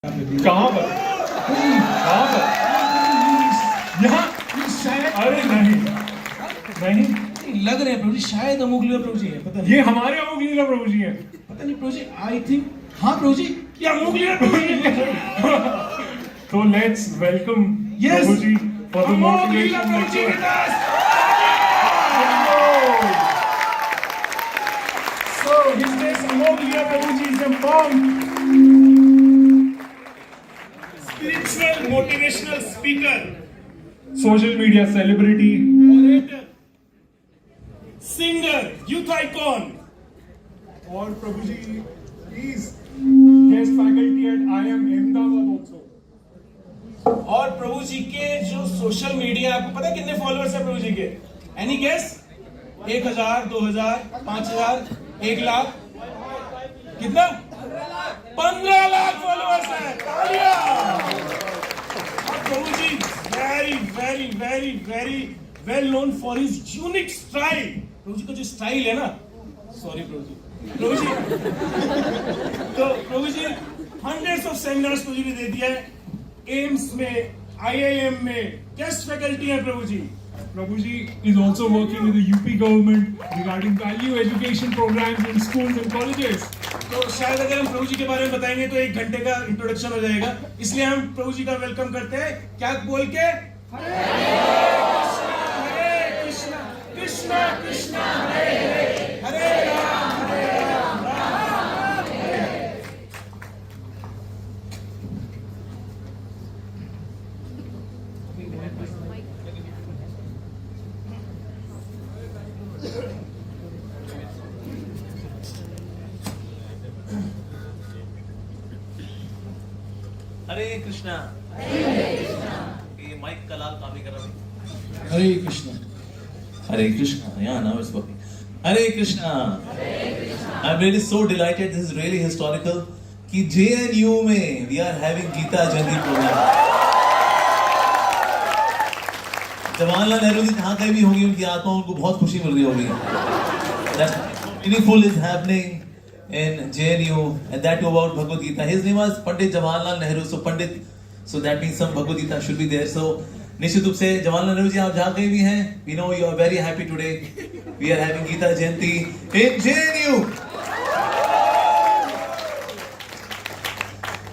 कहाँ पर? कहाँ पर? यहाँ? अरे नहीं नहीं, लग रहे हैं प्रभु जी, शायद अमोघलीला प्रभु जी है, पता नहीं। ये हमारे अमोघलीला प्रभु जी हैं। पता नहीं प्रभु जी, आई थिंक हाँ प्रभु जी, ये अमोघलीला प्रभु जी है। So let's welcome Yes. Prabhu ji for the अमोघलीला motivation Prabhu ji lecture. with us. So his name Amoghliya Prabhuji is a monk, Spiritual motivational speaker, social media celebrity, orator, singer, youth icon. और प्रभु जी is guest faculty at IIM Ahmedabad also. और प्रभु जी के जो social media, आपको पता है कितने followers है प्रभु जी के? Any guess? 1000, 2000, 5000, 1 लाख? कितना? 15 लाख फॉलोअर्स है। तालियां! और प्रभु जी very well known for his unique style. प्रभु जी का जो स्टाइल है ना, सॉरी प्रभु जी, तो प्रभु जी हंड्रेड्स ऑफ सेमिनार्स प्रभु जी ने दे दिया है, एम्स में, IIM में गेस्ट फैकल्टी है प्रभु जी। Prabhu ji is also working with the UP government regarding value education programs in schools and colleges. तो शायद अगर हम प्रभु जी के बारे में बताएंगे तो 1 घंटे का इंट्रोडक्शन हो जाएगा, इसलिए हम प्रभु जी का वेलकम करते हैं क्या बोल के? हरे कृष्णा कृष्णा कृष्णा हरे हरे, हरे राम राम राम हरे। हरे कृष्णा। ये माइक का लाल काम नहीं कर रहा भाई। Hare Krishna. Hare Krishna. Yeah, now it's working. Hare Krishna. I'm really so delighted. This is really historical कि JNU में we are having Gita Jayanti program. Jawaharlal Nehru ji जहाँ कहीं भी होंगी उनकी आत्मा उनको बहुत खुशी मिल रही होगी। That's meaningful is happening in JNU, and that too about Bhagavad Gita. His name was Pandit Jawaharlal Nehru, so Pandit, so that means some Bhagavad Gita should be there. So निश्चित रूप से जवाहरलाल नेहरू जी आप जहाँ कहीं भी हैं, we know you are very happy today. We are having Gita Jayanti in JNU.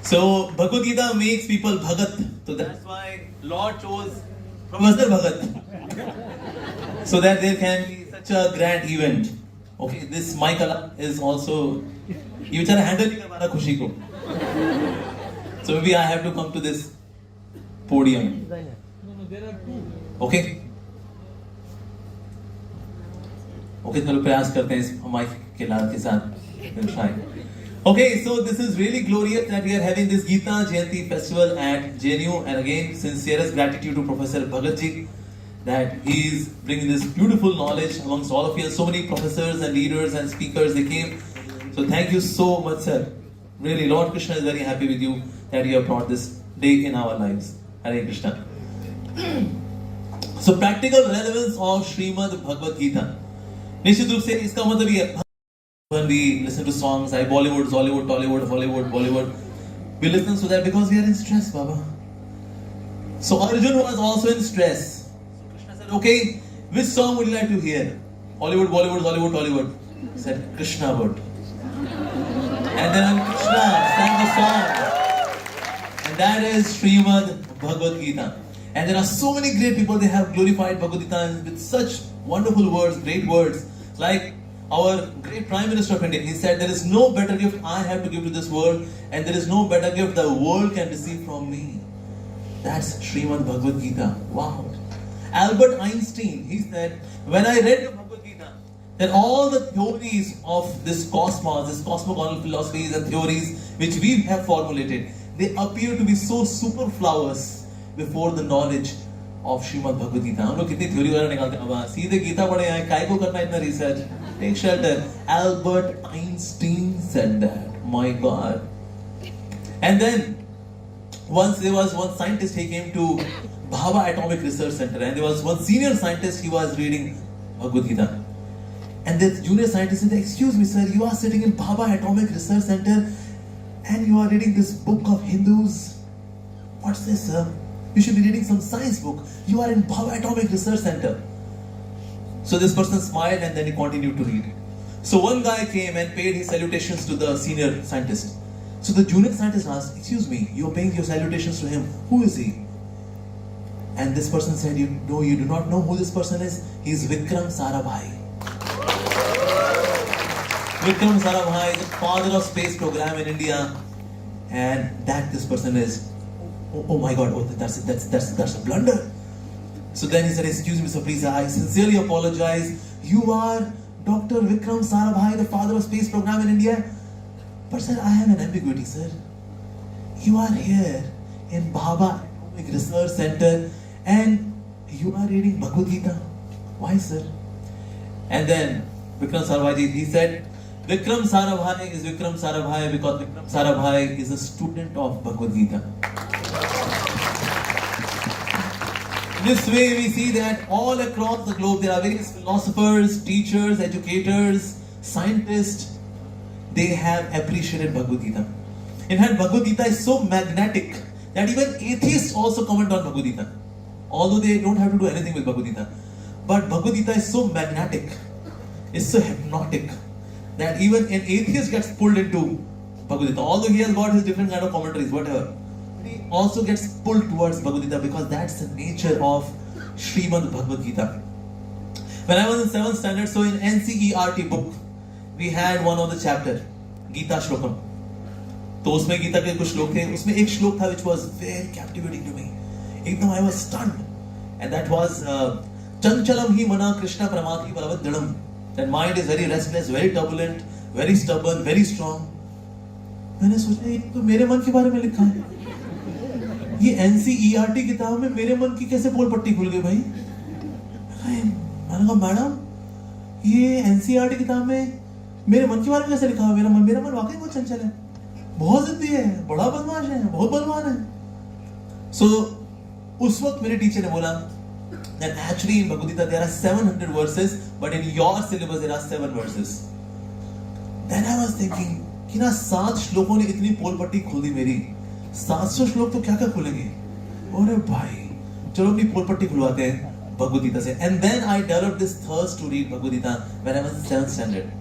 So Bhagavad Gita makes people Bhagat, so that's why Lord chose Professor Bhagat, so that there can be such a grand event. Okay, this mic is also, ये बेचारा handle नहीं कर पा रहा खुशी को, so maybe I have to come to this podium. Okay, okay, चलो प्रयास करते हैं इस माइक के लाल के साथ. We'll try. Okay, so this is really glorious that we are having this Gita Jayanti festival at JNU, and again sincerest gratitude to Professor Bhagat ji that he is bringing this beautiful knowledge amongst all of you. So many professors and leaders and speakers they came. So thank you so much, sir. Really, Lord Krishna is very happy with you that you have brought this day in our lives. Hare Krishna. So practical relevance of Srimad Bhagavad Gita. निश्चित रूप से इसका मतलब ये है when we listen to songs like Bollywood, Hollywood, Tollywood, Hollywood, Bollywood, we listen to that because we are in stress, Baba. So Arjun was also in stress. Okay, which song would you like to hear? Hollywood, Bollywood, Hollywood, Tollywood. He said Krishna would. And then Krishna sang the song. And that is Srimad Bhagavad Gita. And there are so many great people, they have glorified Bhagavad Gita with such wonderful words, great words. Like our great Prime Minister of India, he said there is no better gift I have to give to this world, and there is no better gift the world can receive from me. That's Srimad Bhagavad Gita. Wow. Albert Einstein, he said, when I read the Bhagavad Gita, that all the theories of this cosmos, this cosmogonical philosophies and theories which we have formulated, they appear to be so superfluous before the knowledge of Srimad Bhagavad Gita. हम लोग कितनी theory वगैरह निकालते हैं, अब सीधे गीता पढ़े हैं, काय को करना इतना research? Take shelter. Albert Einstein said that. My God. And then once there was one scientist, he came to Bhabha Atomic Research Center, and there was one senior scientist, he was reading Bhagavad Gita. And the junior scientist said, excuse me sir, you are sitting in Bhabha Atomic Research Center and you are reading this book of Hindus. What's this, sir? You should be reading some science book. You are in Bhava Atomic Research Center. So this person smiled and then he continued to read. So one guy came and paid his salutations to the senior scientist. So the junior scientist asked, excuse me, you're paying your salutations to him. Who is he? And this person said, you do not know who this person is? He's Vikram Sarabhai. Vikram Sarabhai is the father of space program in India. And that this person is, oh my God, that's a blunder. So then he said, excuse me, sir, please, I sincerely apologize. You are Dr. Vikram Sarabhai, the father of space program in India. But sir, I have an ambiguity, sir. You are here in Bhava Atomic Research Center and you are reading Bhagavad Gita. Why, sir? And then Vikram Sarabhai, he said, Vikram Sarabhai is Vikram Sarabhai because Vikram Sarabhai is a student of Bhagavad Gita. This way we see that all across the globe there are various philosophers, teachers, educators, scientists. They have appreciated Bhagavad Gita. In fact, Bhagavad Gita is so magnetic that even atheists also comment on Bhagavad Gita. Although they don't have to do anything with Bhagavad Gita. But Bhagavad Gita is so magnetic, it's so hypnotic, that even an atheist gets pulled into Bhagavad Gita. Although he has got his different kind of commentaries, whatever. He also gets pulled towards Bhagavad Gita because that's the nature of Srimad Bhagavad Gita. When I was in 7th standard, so in NCERT book, we had one of the chapter, Gita Shlokam. तो उसमें गीता के कुछ श्लोक थे, उसमें एक श्लोक था which was very captivating to me. एकदम I was stunned, and that was चंचलम ही मना कृष्ण प्रमाथि बलवत दृढ़म. That mind is very restless, very turbulent, very stubborn, very strong. मैंने सोचा ये तो मेरे मन के बारे में लिखा है. ये NCERT किताब में मेरे मन की कैसे पोल पट्टी खुल गई भाई? मैंने कहा मैडम ये NCERT किताब में मेरे मन के बारे में कैसे लिखा है? मेरा मन वाकई बहुत चंचल है, बहुत जिद्दी है, बड़ा बदमाश है, बहुत बलवान है. So उस वक्त मेरे टीचर ने बोला that actually in Bhagavad Gita there are 700 verses, but in your syllabus there are 7 verses. Then I was thinking कि ना 7 श्लोकों ने इतनी पोल पट्टी खोल दी मेरी, 700 श्लोक तो क्या क्या खोलेंगे? अरे भाई चलो अपनी पोल पट्टी खुलवाते हैं Bhagavad Gita से. And then I developed this thirst to read Bhagavad Gita when I was in 7th standard.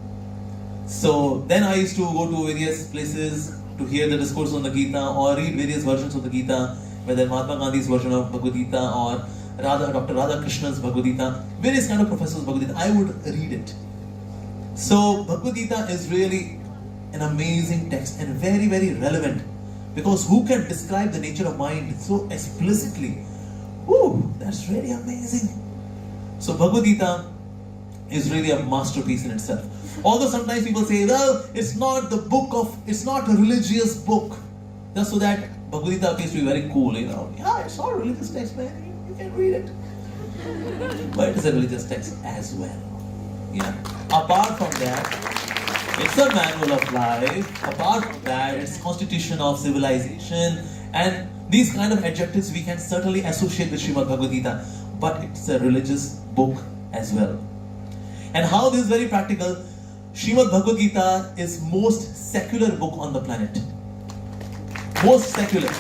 So then I used to go to various places to hear the discourse on the Gita or read various versions of the Gita, whether Mahatma Gandhi's version of Bhagavad Gita or Dr. Radha Krishna's Bhagavad Gita, various kind of professors' Bhagavad Gita. I would read it. So Bhagavad Gita is really an amazing text and very, very relevant, because who can describe the nature of mind so explicitly? Ooh, that's really amazing. So Bhagavad Gita is really a masterpiece in itself. Although sometimes people say, well, it's not a religious book. Just so that Bhagavad Gita appears to be very cool, you know. Yeah, it's not a religious text, man. You can read it. But it is a religious text as well. Yeah. Apart from that, it's a manual of life. Apart from that, it's constitution of civilization. And these kind of adjectives we can certainly associate with Srimad Bhagavad Gita. But it's a religious book as well. And how this is very practical, Srimad Bhagavad Gita is most secular book on the planet. Most secular.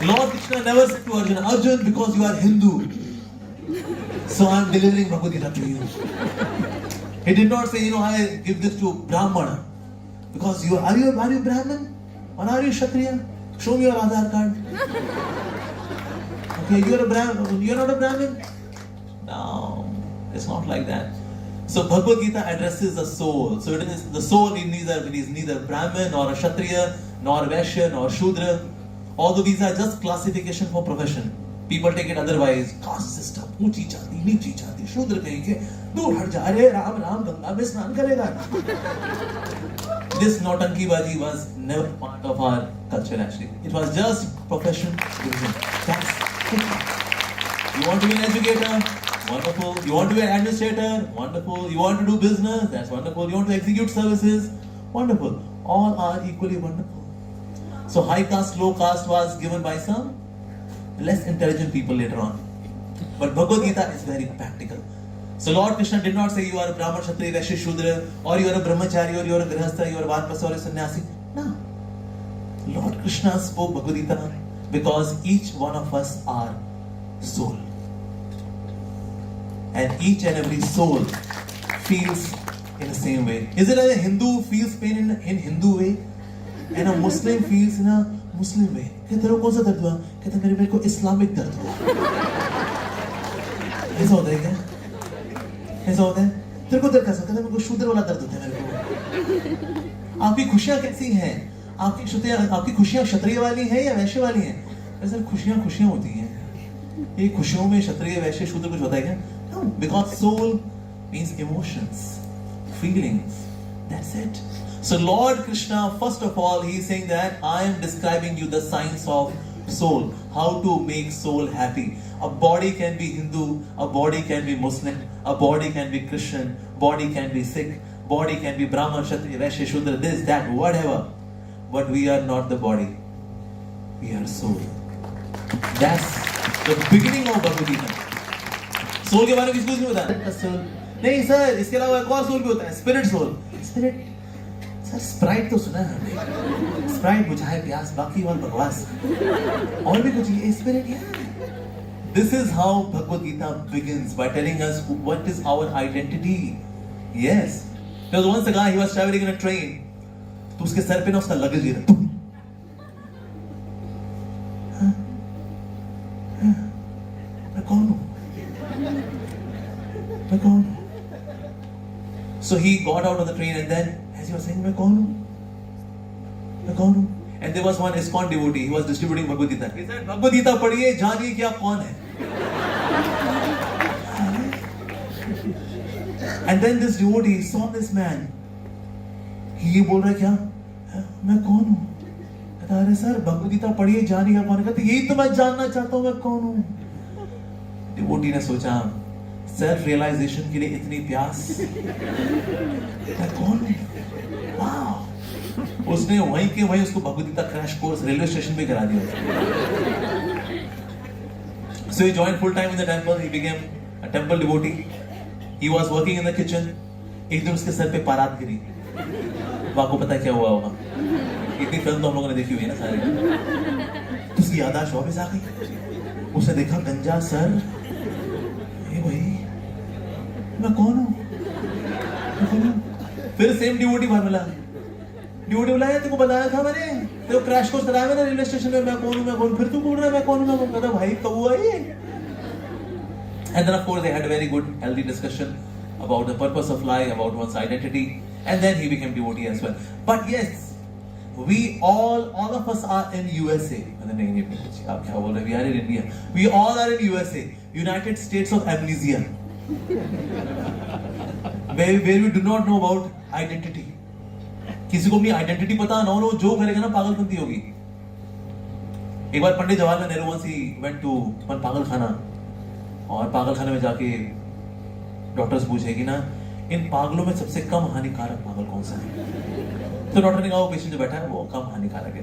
Lord Krishna never said to Arjuna, Arjun, because you are Hindu, so I am delivering Bhagavad Gita to you. He did not say, I give this to Brahmana, because are you Brahmin or are you Kshatriya? Show me your Aadhaar card. Okay, you are a Brahmin. You are not a Brahmin. No, it's not like that. So Bhagavad Gita addresses the soul. So it is the soul is neither Brahmin nor a Kshatriya, nor Vaishya, nor Shudra. Although these are just classification for profession. People take it otherwise. Caste system, ऊंची जाति, नीची जाति, शूद्र कहेंगे, दूर हट जा, अरे राम राम गंगा में स्नान करेगा. This nautankibaji was never part of our culture actually. It was just profession division. That's it. You want to be an educator? Wonderful. You want to be an administrator? Wonderful. You want to do business? That's wonderful. You want to execute services? Wonderful. All are equally wonderful. So high caste, low caste was given by some less intelligent people later on. But Bhagavad Gita is very practical. So Lord Krishna did not say you are a Brahman, Kshatriya, Vaishya, Shudra, or you are a Brahmachari, or you are a Grihastha, you are a Vanpasa, or a Sannyasi. No. Lord Krishna spoke Bhagavad Gita because each one of us are soul, and each and every soul feels in the same way. Is it like a Hindu feels pain in Hindu way and a Muslim feels in a Muslim way? कहते तेरे को कौन सा दर्द हुआ? कहते मेरे को इस्लामिक दर्द हुआ. ऐसा होता है क्या? ऐसा होता है? तेरे को दर्द कैसा? कहते मेरे को शूद्र वाला दर्द होता है मेरे को. आपकी खुशियां कैसी हैं? आपकी खुशियां क्षत्रिय वाली हैं या वैश्य वाली हैं? सर खुशियां खुशियां होती हैं. ये खुशियों में क्षत्रिय वैश्य शूद्र कुछ होता है क्या? No, because soul means emotions, feelings. That's it. So Lord Krishna, first of all, he is saying that I am describing you the science of soul, how to make soul happy. A body can be Hindu, a body can be Muslim, a body can be Christian, body can be Sikh, body can be Brahman, Kshatriya, Vaishya, Shudra, this, that, whatever. But we are not the body. We are soul. That's the beginning of Bhagavad Gita. Soul के बारे में किसको नहीं बताया? Soul नहीं sir, इसके अलावा एक और सोल भी होता है, spirit soul. Spirit sir, sprite तो सुना है हमने. स्प्राइट बुझाए प्यास, बाकी और बकवास. और भी कुछ ये स्पिरिट है. This is how Bhagavad Gita begins by telling us what is our identity. Yes. There was once a guy, he was traveling in a train. तो उसके सर पे ना उसका लगेज गिरा. मैं कौन हूँ? मैं कौन हूँ? So he got out of the train and then as he was saying मैं कौन हूँ? मैं कौन हूँ? And there was one ISKCON devotee, he was distributing Bhagavad Gita. He said Bhagavad Gita पढ़िए, जानिए कि आप कौन हैं. And then this devotee saw this man. ये बोल रहा है क्या? मैं कौन हूँ? कहता अरे सर भगवद गीता पढ़िए, जानिए आप कौन है. कहते यही तो मैं जानना चाहता हूँ, मैं कौन हूँ. डिवोटी ने सोचा सेल्फ रियलाइजेशन के लिए इतनी प्यास, मैं कौन हूँ? वाह. उसने वहीं के वहीं उसको Bhagavad Gita crash course railway station पे करा दिया. So he joined full time in the temple. He became a temple devotee. He was working in the kitchen. एक दिन उसके सर पे पारात गिरी. तो आपको पता है क्या हुआ होगा? इतनी फिल्म तो हम लोगों ने देखी हुई है ना सारी. तो उसकी याददाश्त वापस आ गई. उसने देखा गंजा सर. ये भाई मैं कौन हूँ? फिर सेम डिवोटी बाहर मिला. डिवोटी बोला तेरे को बताया था मैंने, तेरे को क्रैश कोर्स कराया मैंने रेलवे स्टेशन में, मैं कौन हूँ मैं कौन. फिर तू बोल रहा है मैं कौन हूँ मैं कौन. कहता भाई कब हुआ ये? And then of course they had a very good healthy discussion about the purpose of life, about one's identity, and then he became devotee as well. But yes, we all of us are in USA. नहीं आप क्या बोल रहे? We are in India. We all are in USA, United States of Amnesia, where we do not know about identity. किसी को अपनी identity पता ना हो, जो करेगा ना पागलपंती होगी. एक बार Pandit Jawaharlal Nehru once he went to पागल खाना, और पागल खाने में जाके डॉक्टर्स पूछेगी ना इन पागलों में सबसे कम हानिकारक पागल कौन सा है. तो डॉक्टर ने कहा वो पेशेंट जो बैठा है वो कम हानिकारक है.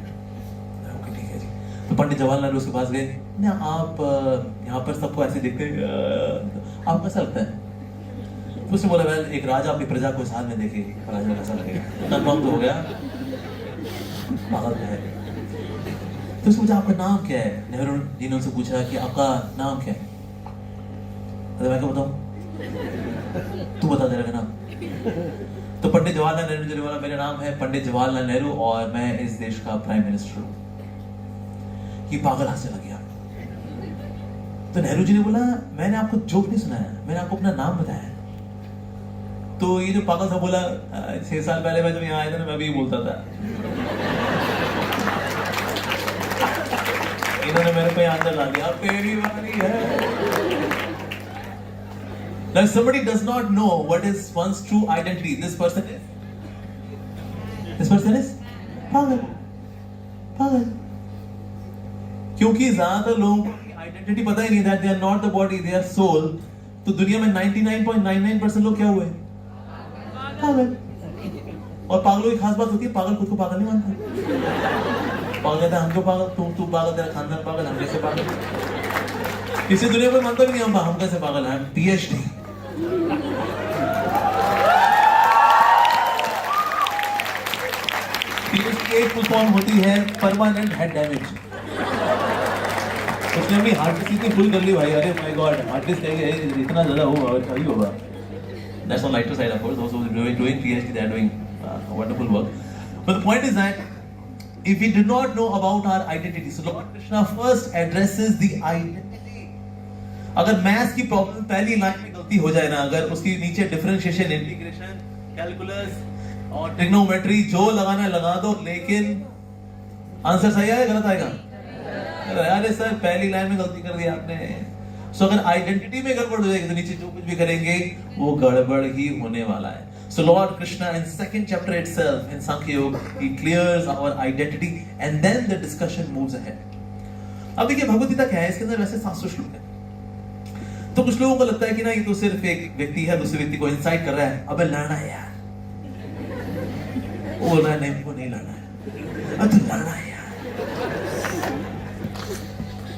ओके ठीक है जी. तो पंडित जवाहरलाल उसके पास गए ना, आप यहाँ पर सबको ऐसे देखते आप कैसा लगता है? तो उसने बोला वेल एक राजा अपनी प्रजा को इस हाल में देखे राजा कैसा लगेगा. कंफर्म तो हो गया पागल है. तो उसने पूछा आपका नाम क्या है? नेहरू जी ने उनसे पूछा कि आपका नाम क्या है? मैं क्या बताऊं? तू बता तेरा नाम. तो पंडित जवाहरलाल नेहरू जी ने बोला मेरा नाम है पंडित जवाहरलाल नेहरू और मैं इस देश का प्राइम मिनिस्टर हूं. ये पागल हंसने लग गया. तो नेहरू जी ने बोला मैंने आपको जोक नहीं सुनाया, मैंने आपको अपना नाम बताया. तो ये जो पागल था बोला 6 साल पहले मैं जब यहाँ आया था ना मैं भी बोलता था. इन्होंने मेरे को यहाँ ला दिया, तेरी बारी है. Now if somebody does not know what is one's true identity, this person is पागल. क्योंकि ज्यादातर लोगों को आइडेंटिटी पता ही नहीं, that they are not the body, they are soul. तो दुनिया में 99.99% लोग क्या हुए? पागल. और पागलों की खास बात होती है पागल खुद को पागल नहीं मानता. पागल कहता है हम क्यों पागल, तू पागल, तेरा खानदान पागल, हम कैसे पागल. इसी दुनिया में मानता भी नहीं हम कैसे पागल हैं. PhD. PhD एक फुल फॉर्म होती है परमानेंट हेड डैमेज। उसने अपनी हार्ड डिस्क इतनी फुल कर ली भाई, अरे माय गॉड, हार्ड डिस्क है इतना ज्यादा होगा, क्या ही होगा। That's on lighter side, of course. Those who are doing PhD, they are doing wonderful work. But the point is that if we do not know about our identity, so Lord Krishna first addresses the identity. अगर maths की problem पहली line में गलती हो जाए ना, अगर उसकी नीचे डिफरेंशिएशन, इंटीग्रेशन, कैलकुलस और ट्रिग्नोमेट्री जो लगाना है लगा दो, लेकिन आंसर सही आएगा गलत आएगा? अरे सर पहली लाइन में गलती कर दी आपने। सो अगर आइडेंटिटी में गड़बड़ हो जाएगी तो नीचे जो कुछ भी करेंगे वो गड़बड़ ही होने वाला है। So Lord Krishna in second chapter itself in Sankhya Yoga ही clears our identity and then the discussion moves ahead. अब देखिए भगवद गीता क्या है, इसके अंदर वैसे 700 श्लोक है। तो कुछ लोगों को लगता है कि ना ये तो सिर्फ एक व्यक्ति है दूसरे व्यक्ति को इंसाइट कर रहा है, अबे लड़ना है यार, वो बोल रहा है नहीं, वो नहीं लड़ना है, अब तो लड़ना है यार।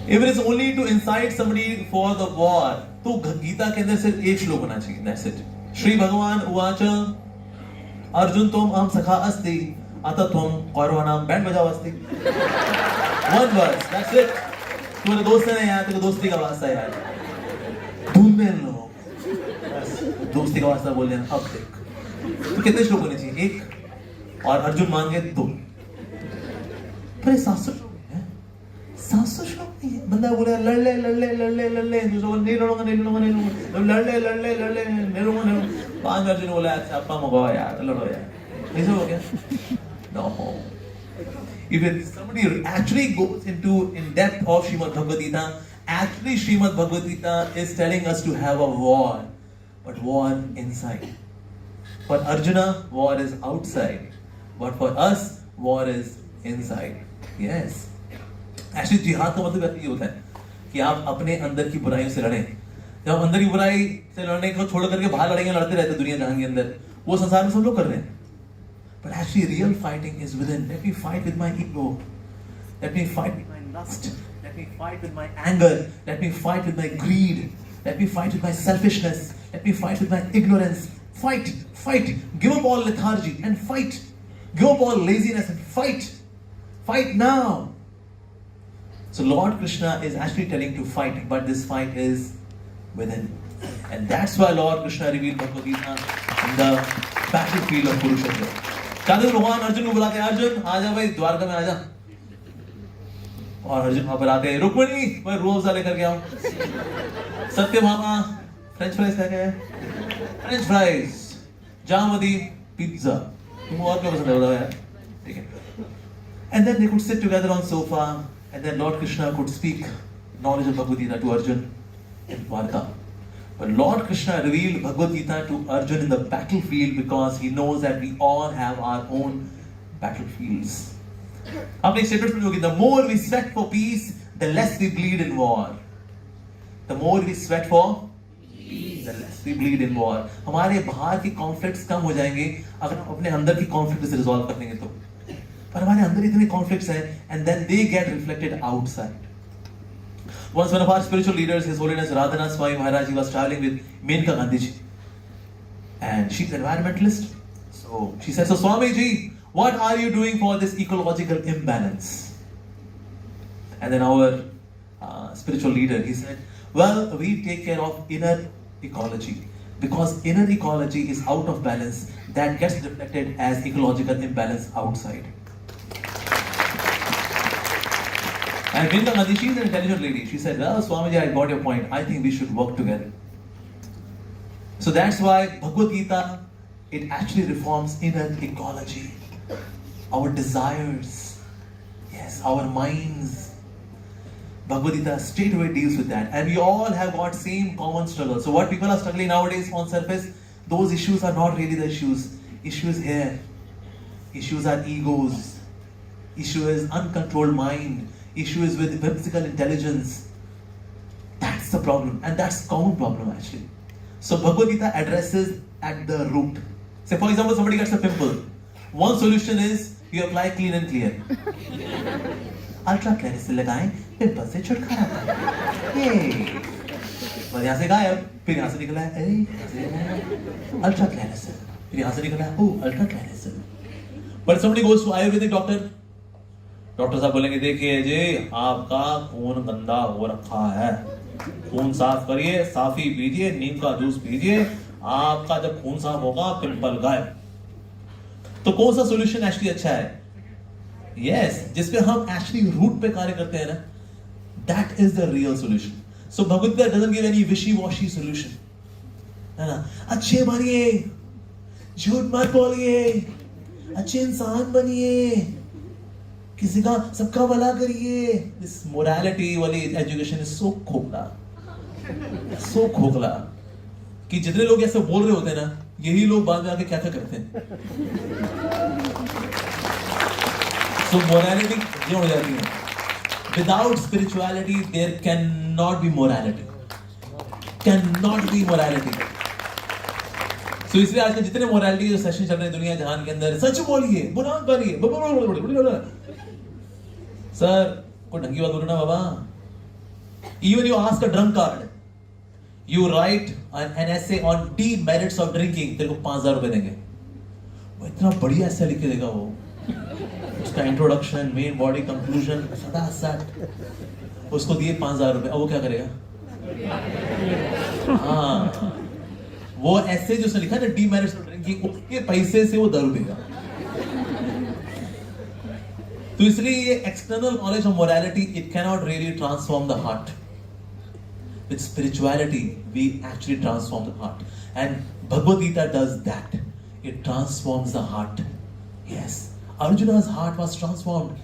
If it is only to incite somebody for the war, तो गीता के अंदर सिर्फ एक श्लोक होना चाहिए, that's it. श्री भगवान उवाच अर्जुन तुम अहम सखा अस्ति अतः तुम कौरवाणाम बैंड बजाओ अस्ति। One verse, that's it. तुम्हारे दोस्त है ना यार, तेरे दोस्ती का वास्ता है यार, ढूंढ में लो, बस दोस्ती का वास्ता बोल देना। अब देख तो कितने श्लोक होने चाहिए? एक, और अर्जुन मांगे 2। पर 700 श्लोक नहीं है। बंदा बोले लड़ ले लड़ ले लड़ ले लड़ ले, दूसरा बोले नहीं लड़ूंगा नहीं लड़ूंगा नहीं लड़ूंगा, लड़ ले लड़ ले लड़ ले नहीं लड़ूंगा नहीं लड़ूंगा। 5 अर्जुन बोला अच्छा अपना मगाओ यार, लड़ो यार, ऐसे हो गया? No. If somebody actually goes into in depth of Srimad Bhagavad Gita, actually Srimad Bhagavad Gita is telling us to have a war, but war inside. For Arjuna, war is outside, but for us, war is inside. Yes. Actually, जिहाद का मतलब ये होता है कि आप अपने अंदर की बुराइयों से लड़ें। जब आप अंदर की बुराई से लड़ने को छोड़ करके बाहर लड़ेंगे, लड़ते रहते दुनिया जहां के अंदर, वो संसार में सब लोग कर रहे हैं। But actually, real fighting is within. Let me fight with my ego. Let me fight with my lust. Let me fight with my anger. Let me fight with my greed. Let me fight with my selfishness. Let me fight with my ignorance. Fight, fight. Give up all lethargy and fight. Give up all laziness and fight. Fight now. So Lord Krishna is actually telling to fight, but this fight is within. And that's why Lord Krishna revealed Bhagavad Gita in the battlefield of Kurukshetra. कहते भगवान अर्जुन को बुलाते हैं, अर्जुन आजा भाई द्वारका में आजा। और अर्जुन वहां पर आते हैं, रुक्मिणी मैं रूह अफ़ज़ा लेकर के आऊं, सत्यभामा फ्रेंच फ्राइज लेके आए, फ्रेंच फ्राइज, जामवती पिज्जा, तुमको और क्या पसंद है बताओ यार, ठीक है। And then they could sit together on sofa, and then Lord Krishna could speak knowledge of Bhagavad Gita to Arjun in Dwarka. But Lord Krishna revealed Bhagavad Gita to Arjun in the battlefield because he knows that we all have our own battlefields. आपने statement सुनी होगी, the more we sweat for peace, the less we bleed in war. The more we sweat for peace, the less we bleed in war. हमारे बाहर की conflicts कम हो जाएंगे अगर हम अपने अंदर की कॉन्फ्लिक्ट से रिजॉल्व कर लेंगे तो। पर हमारे अंदर इतने कॉन्फ्लिक्ट्स हैं, and then they get reflected outside. Once one of our spiritual leaders, His Holiness Radhanath Swami Maharaj, he was traveling with Menka Gandhi ji, and she's an environmentalist. So she said, "So Swami ji, what are you doing for this ecological imbalance?" And then our spiritual leader, he said, "Well, we take care of inner ecology because inner ecology is out of balance. That gets reflected as ecological imbalance outside." And Menka Gandhi, she is an intelligent lady. She said, "Well, Swamiji, I got your point. I think we should work together." So that's why Bhagavad Gita, it actually reforms inner ecology, our desires, yes, our minds. Bhagavad Gita straight away deals with that, and we all have got same common struggle. So what people are struggling nowadays on surface, those issues are not really the issues. Issues here, issues are egos. Issue is uncontrolled mind. Issue is with whimsical intelligence. That's the problem, and that's common problem actually. So Bhagavad Gita addresses at the root. Say for example, somebody gets a pimple. One solution is you apply Clean and Clear. Ultra Clear से लगाएं, pimple से छुटकारा पाएं। ये बस यहाँ से गायब, फिर यहाँ से निकला है, Ultra Clear, फिर यहाँ से निकला है, Ultra Clear. But somebody goes to Ayurvedic doctor. Doctor साहब बोलेंगे देखिए जी आपका खून गंदा हो रखा है, खून साफ करिए, साफी पीजिए, नीम का जूस पीजिए, आपका जब खून साफ होगा पिंपल गायब। तो कौन सा सॉल्यूशन एक्चुअली अच्छा है? यस, जिसपे हम एक्चुअली रूट पे कार्य करते हैं ना, that is the real solution. So Bhagavad Gita doesn't give any wishy washy solution, है ना? अच्छे बनिए, झूठ मत बोलिए, अच्छे इंसान बनिए, किसी का सबका भला करिए। दिस मोरालिटी वाली एजुकेशन इज सो खोखला, सो खोखला कि जितने लोग ऐसे बोल रहे होते हैं ना, यही लोग बाद में आके क्या क्या करते हैं। सो मोरालिटी ये हो जाती है। Without spirituality there can not be morality, can not be morality. So इसलिए आजकल जितने मोरालिटी जो सेशन चल रहे हैं दुनिया जहान के अंदर, सच बोलिए, बुरा करिए, सर कोई ढंगी बात बोलो ना बाबा। Even you ask a drunkard, you write an essay on demerits of drinking, तेरे को 5,000 रुपए देंगे। वो इतना बढ़िया ऐसे लिख के देगा वो, उसका इंट्रोडक्शन, मेन बॉडी, कंक्लूजन, सदा सट उसको दिए 5,000 रुपए। अब वो क्या करेगा? हाँ, वो ऐसे जो उसने लिखा है ना demerits of drinking, उसके पैसे से वो दारू पीएगा। तो इसलिए ये external knowledge of morality it cannot really transform the heart. With spirituality we actually transform the heart, and Bhagavad Gita does that, it transforms the heart. Yes, Arjuna's heart was transformed.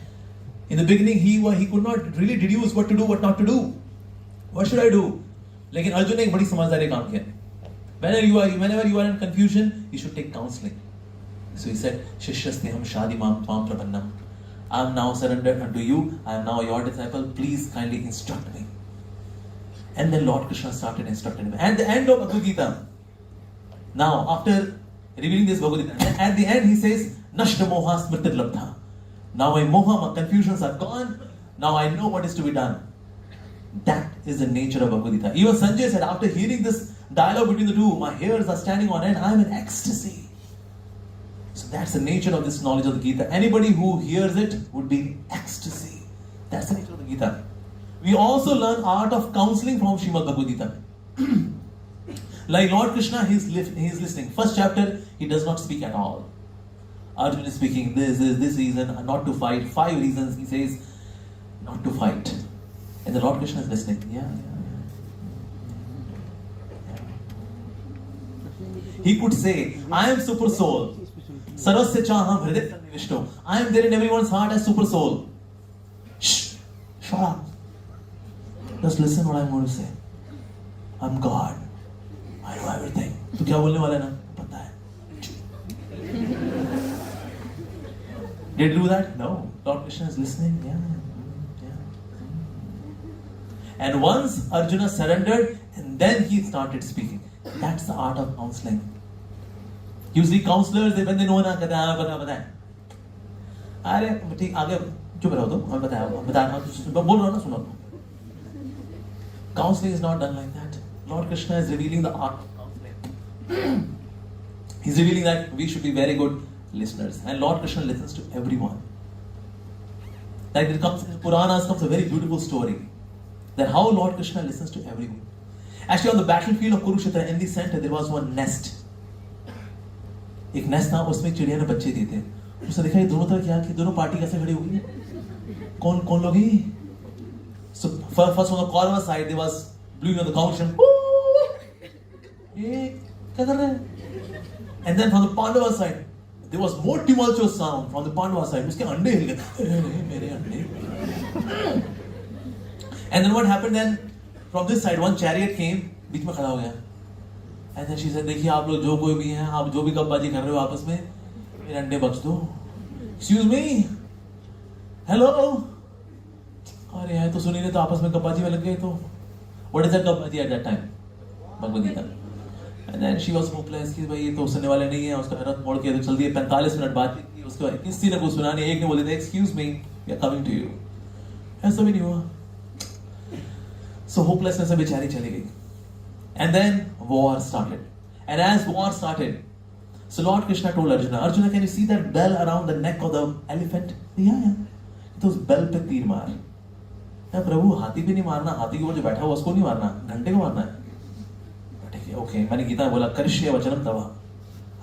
In the beginning he could not really deduce what to do, what not to do. What should I do? लेकिन अर्जुन ने एक बड़ी समझदारी काम किया। Whenever you are in confusion, you should take counseling. So he said, Shishyasteham shadimam tvam prabannam. I am now surrendered unto you. I am now your disciple. Please kindly instruct me. And then Lord Krishna started instructing him. At the end of Bhagavad Gita, now after revealing this Bhagavad Gita, at the end he says, Nashta moha smritir labdha. Now my moha, my confusions are gone. Now I know what is to be done. That is the nature of Bhagavad Gita. Even Sanjay said, after hearing this dialogue between the two, my hairs are standing on end. I am in ecstasy. So that's the nature of this knowledge of the Gita. Anybody who hears it would be in ecstasy. That's the nature of the Gita. We also learn art of counseling from Srimad Bhagavad Gita. Like Lord Krishna, he is listening. First chapter, he does not speak at all. Arjuna is speaking, this reason, not to fight. 5 reasons he says not to fight. And the Lord Krishna is listening. Yeah. He could say, I am super soul. Sarasya chaham hriday Vishnu. I am there in everyone's heart as super soul. Shh, shut up. Just listen what I'm going to say. I'm God. I know everything. तू क्या बोलने वाला है ना? पता है. Did you do that? No. Lord Krishna is listening. Yeah. And once Arjuna surrendered, and then he started speaking. That's the art of counseling. Usually counselors, when they know ना कहते हैं पता है, अरे ठीक आगे चुप रहो तुम, और बताया बोल रहा हूँ ना सुनो। Counseling is not done like that. Lord Krishna is revealing the art of counseling. He's revealing that we should be very good listeners, and Lord Krishna listens to everyone. Like it comes in Puranas comes a very beautiful story that how Lord Krishna listens to everyone. Actually, on the battlefield of Kurukshetra, in the center, there was one nest. एक nest था, उसमें चिड़िया ने बच्चे दिए थे। उसने देखा ये दोनों तरह क्या कि दोनों पार्टी कैसे खड़ी हुई है, कौन लोग हैं? So first on the Kaurava side there was blowing on the conch and ये क्या कर रहे हैं? And then from the Pandava side there was more tumultuous sound from the Pandava side. उसके अंडे हिल गए, मेरे अंडे। And then what happened then? From this side one chariot came, बीच में खड़ा हो गया। And then she said, देखिए आप लोग जो कोई भी हैं, आप जो भी गप्पाजी कर रहे हो आपस में, मेरे अंडे बख्श दो। Excuse me, hello, अरे यार तो सुनी नहीं तो आपस में गप्पाजी में लग गए तो। What is that गप्पाजी at that time? Bhagavad Gita. And then she was hopeless कि भाई ये तो सुनने वाले नहीं है, उसका रथ मोड़ के तो चल दिए। 45 मिनट बात की, उसके बाद किसी ने कुछ सुना नहीं, एक ने बोले थे Excuse me, we are coming to you। ऐसा भी नहीं हुआ। So hopelessness में बेचारी चली गई। And then war started. And as war started, So Lord Krishna told Arjuna, Arjuna, can you see that bell around the neck of the elephant? Yeah. तो उस बेल पे तीर मार. या प्रभु हाथी पे नहीं मारना, हाथी के ऊपर जो बैठा हुआ उसको नहीं मारना, घंटे को मारना है. ठीक है, ओके. मैंने गीता में बोला करिष्ये वचनं तव.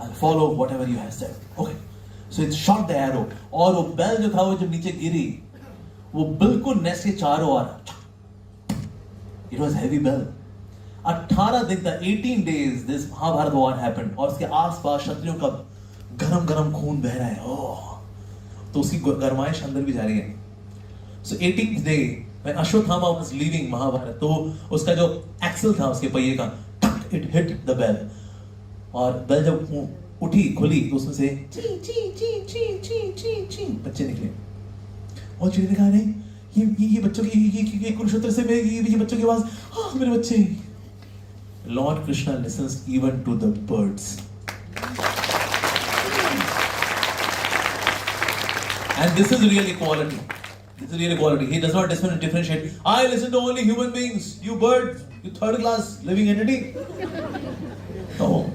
I'll follow whatever you have said. Okay. So it shot the arrow. और वो बेल जो था वो जब नीचे गिरी, वो बिल्कुल नेस्ट के चारों ओर. It was heavy bell. 18 दिन तक 18 days this Mahabharat war happened. और उसके आसपास क्षत्रियों का गरम गरम खून बह रहा है. तो उसकी गरमाइश अंदर भी जा रही है. So 18th day when Ashwatthama was leaving Mahabharat, तो उसका जो एक्सल था उसके पहिए का, it hit the bell. और बेल जब उठी खुली तो उसमें से ची ची ची ची ची ची ची बच्चे निकले. और चिड़ी ने कहा नहीं ये बच्चों की ये कुरुक्षेत्र से ये बच्चों की आवाज, हाँ मेरे बच्चे. Lord Krishna listens even to the birds. And this is real equality. This is real equality. He does not differentiate. I listen to only human beings. You birds, you third class living entity. No.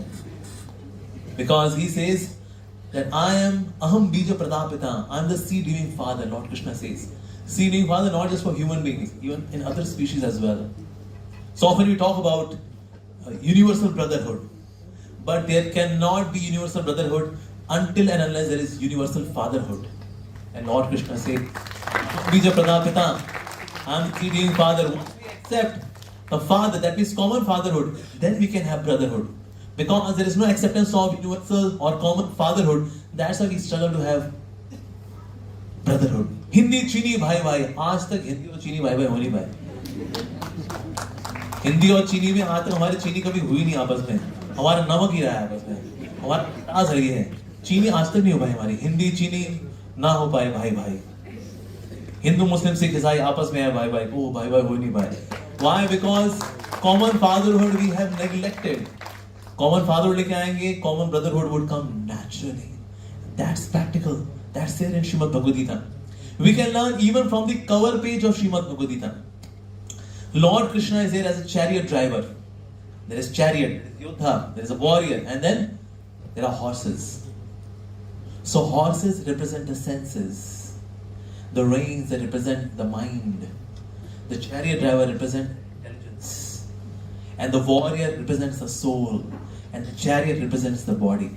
Because he says that I am Aham Bija Pradapita. I am the seed-giving father. Lord Krishna says. Seed-giving father not just for human beings, even in other species as well. So often we talk about universal brotherhood. But there cannot be universal brotherhood until and unless there is universal fatherhood. And Lord Krishna said, Bija Pradapita, I am the seed-giving father. Once we accept the father, that means common fatherhood, then we can have brotherhood. Because there is no acceptance of universal or common fatherhood, that's why we struggle to have brotherhood. Hindi चीनी भाई भाई, आज तक हिंदी और चीनी भाई भाई हो नहीं पाए. हिंदी और चीनी में आज तक हमारी चीनी कभी हुई नहीं आपस में. हमारा नमक ही रहा है आपस में. हमारा आज है ये. चीनी आज तक नहीं हो पाई हमारी. हिंदी चीनी ना हो पाए भाई भाई. हिंदू मुस्लिम सिख ईसाई आपस में है भाई भाई. वो भाई भाई हो नहीं पाए. Why? Because common fatherhood we have neglected. Common fatherhood लेके आएंगे, common brotherhood would come naturally. That's practical. That's there in Srimad Bhagavad Gita. We can learn even from the cover page of Srimad Bhagavad Gita. Lord Krishna is there as a chariot driver. There is chariot, there is Yodha, there is a warrior, and then there are horses. So horses represent the senses. The reins that represent the mind. The chariot driver represents intelligence. And the warrior represents the soul. And the chariot represents the body.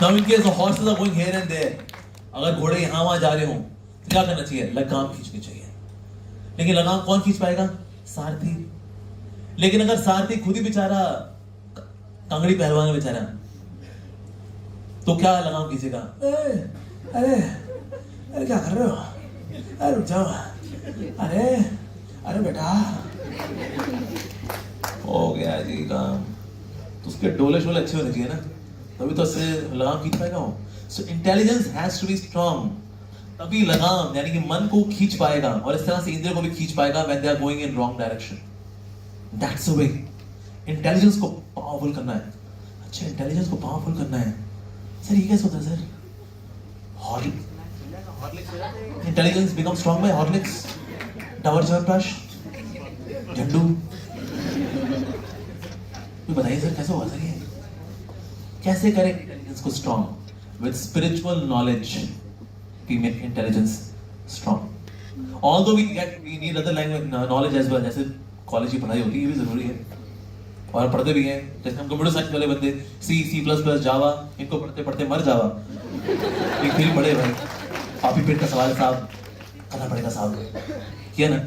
Now in case the horses are going here and there, अगर घोड़े यहाँ वहाँ जा रहे हो तो क्या करना चाहिए? लगाम खींचनी चाहिए. लेकिन लगाम कौन खींच पाएगा? सारथी. लेकिन अगर सारथी खुद ही बेचारा कांगड़ी पहलवान है बेचारा, तो क्या लगाम खींचेगा? अरे क्या कर रहे हो? अरे रुक जाओ. अरे बेटा हो गया जी काम. तो उसके डोले शोले अच्छे होने चाहिए ना, तभी तो उससे लगाम खींच पाएगा वो. So intelligence has to be strong. तभी लगाम यानी कि मन को खींच पाएगा और इस तरह से इंद्रियों को भी खींच पाएगा when they are going in wrong direction. That's the way. Intelligence को पावरफुल करना है. अच्छा इंटेलिजेंस को पावरफुल करना है सर, ये कैसे होता है sir? Horlicks. Intelligence become strong by Horlicks, Dabur Chyawanprash, Zandu. बताइए सर कैसे होगा सर? ये कैसे करें इंटेलिजेंस को strong? With spiritual knowledge we make intelligence strong. Although we need other language knowledge as well. जैसे कॉलेज की पढ़ाई होती है, ये भी जरूरी है और पढ़ते भी हैं. जैसे हम कंप्यूटर साइंस वाले बंदे C++, जावा, इनको पढ़ते पढ़ते मर जावा. एक फिर पढ़े भाई, पापी पेट का सवाल साहब करना पड़ेगा साहब, किया ना.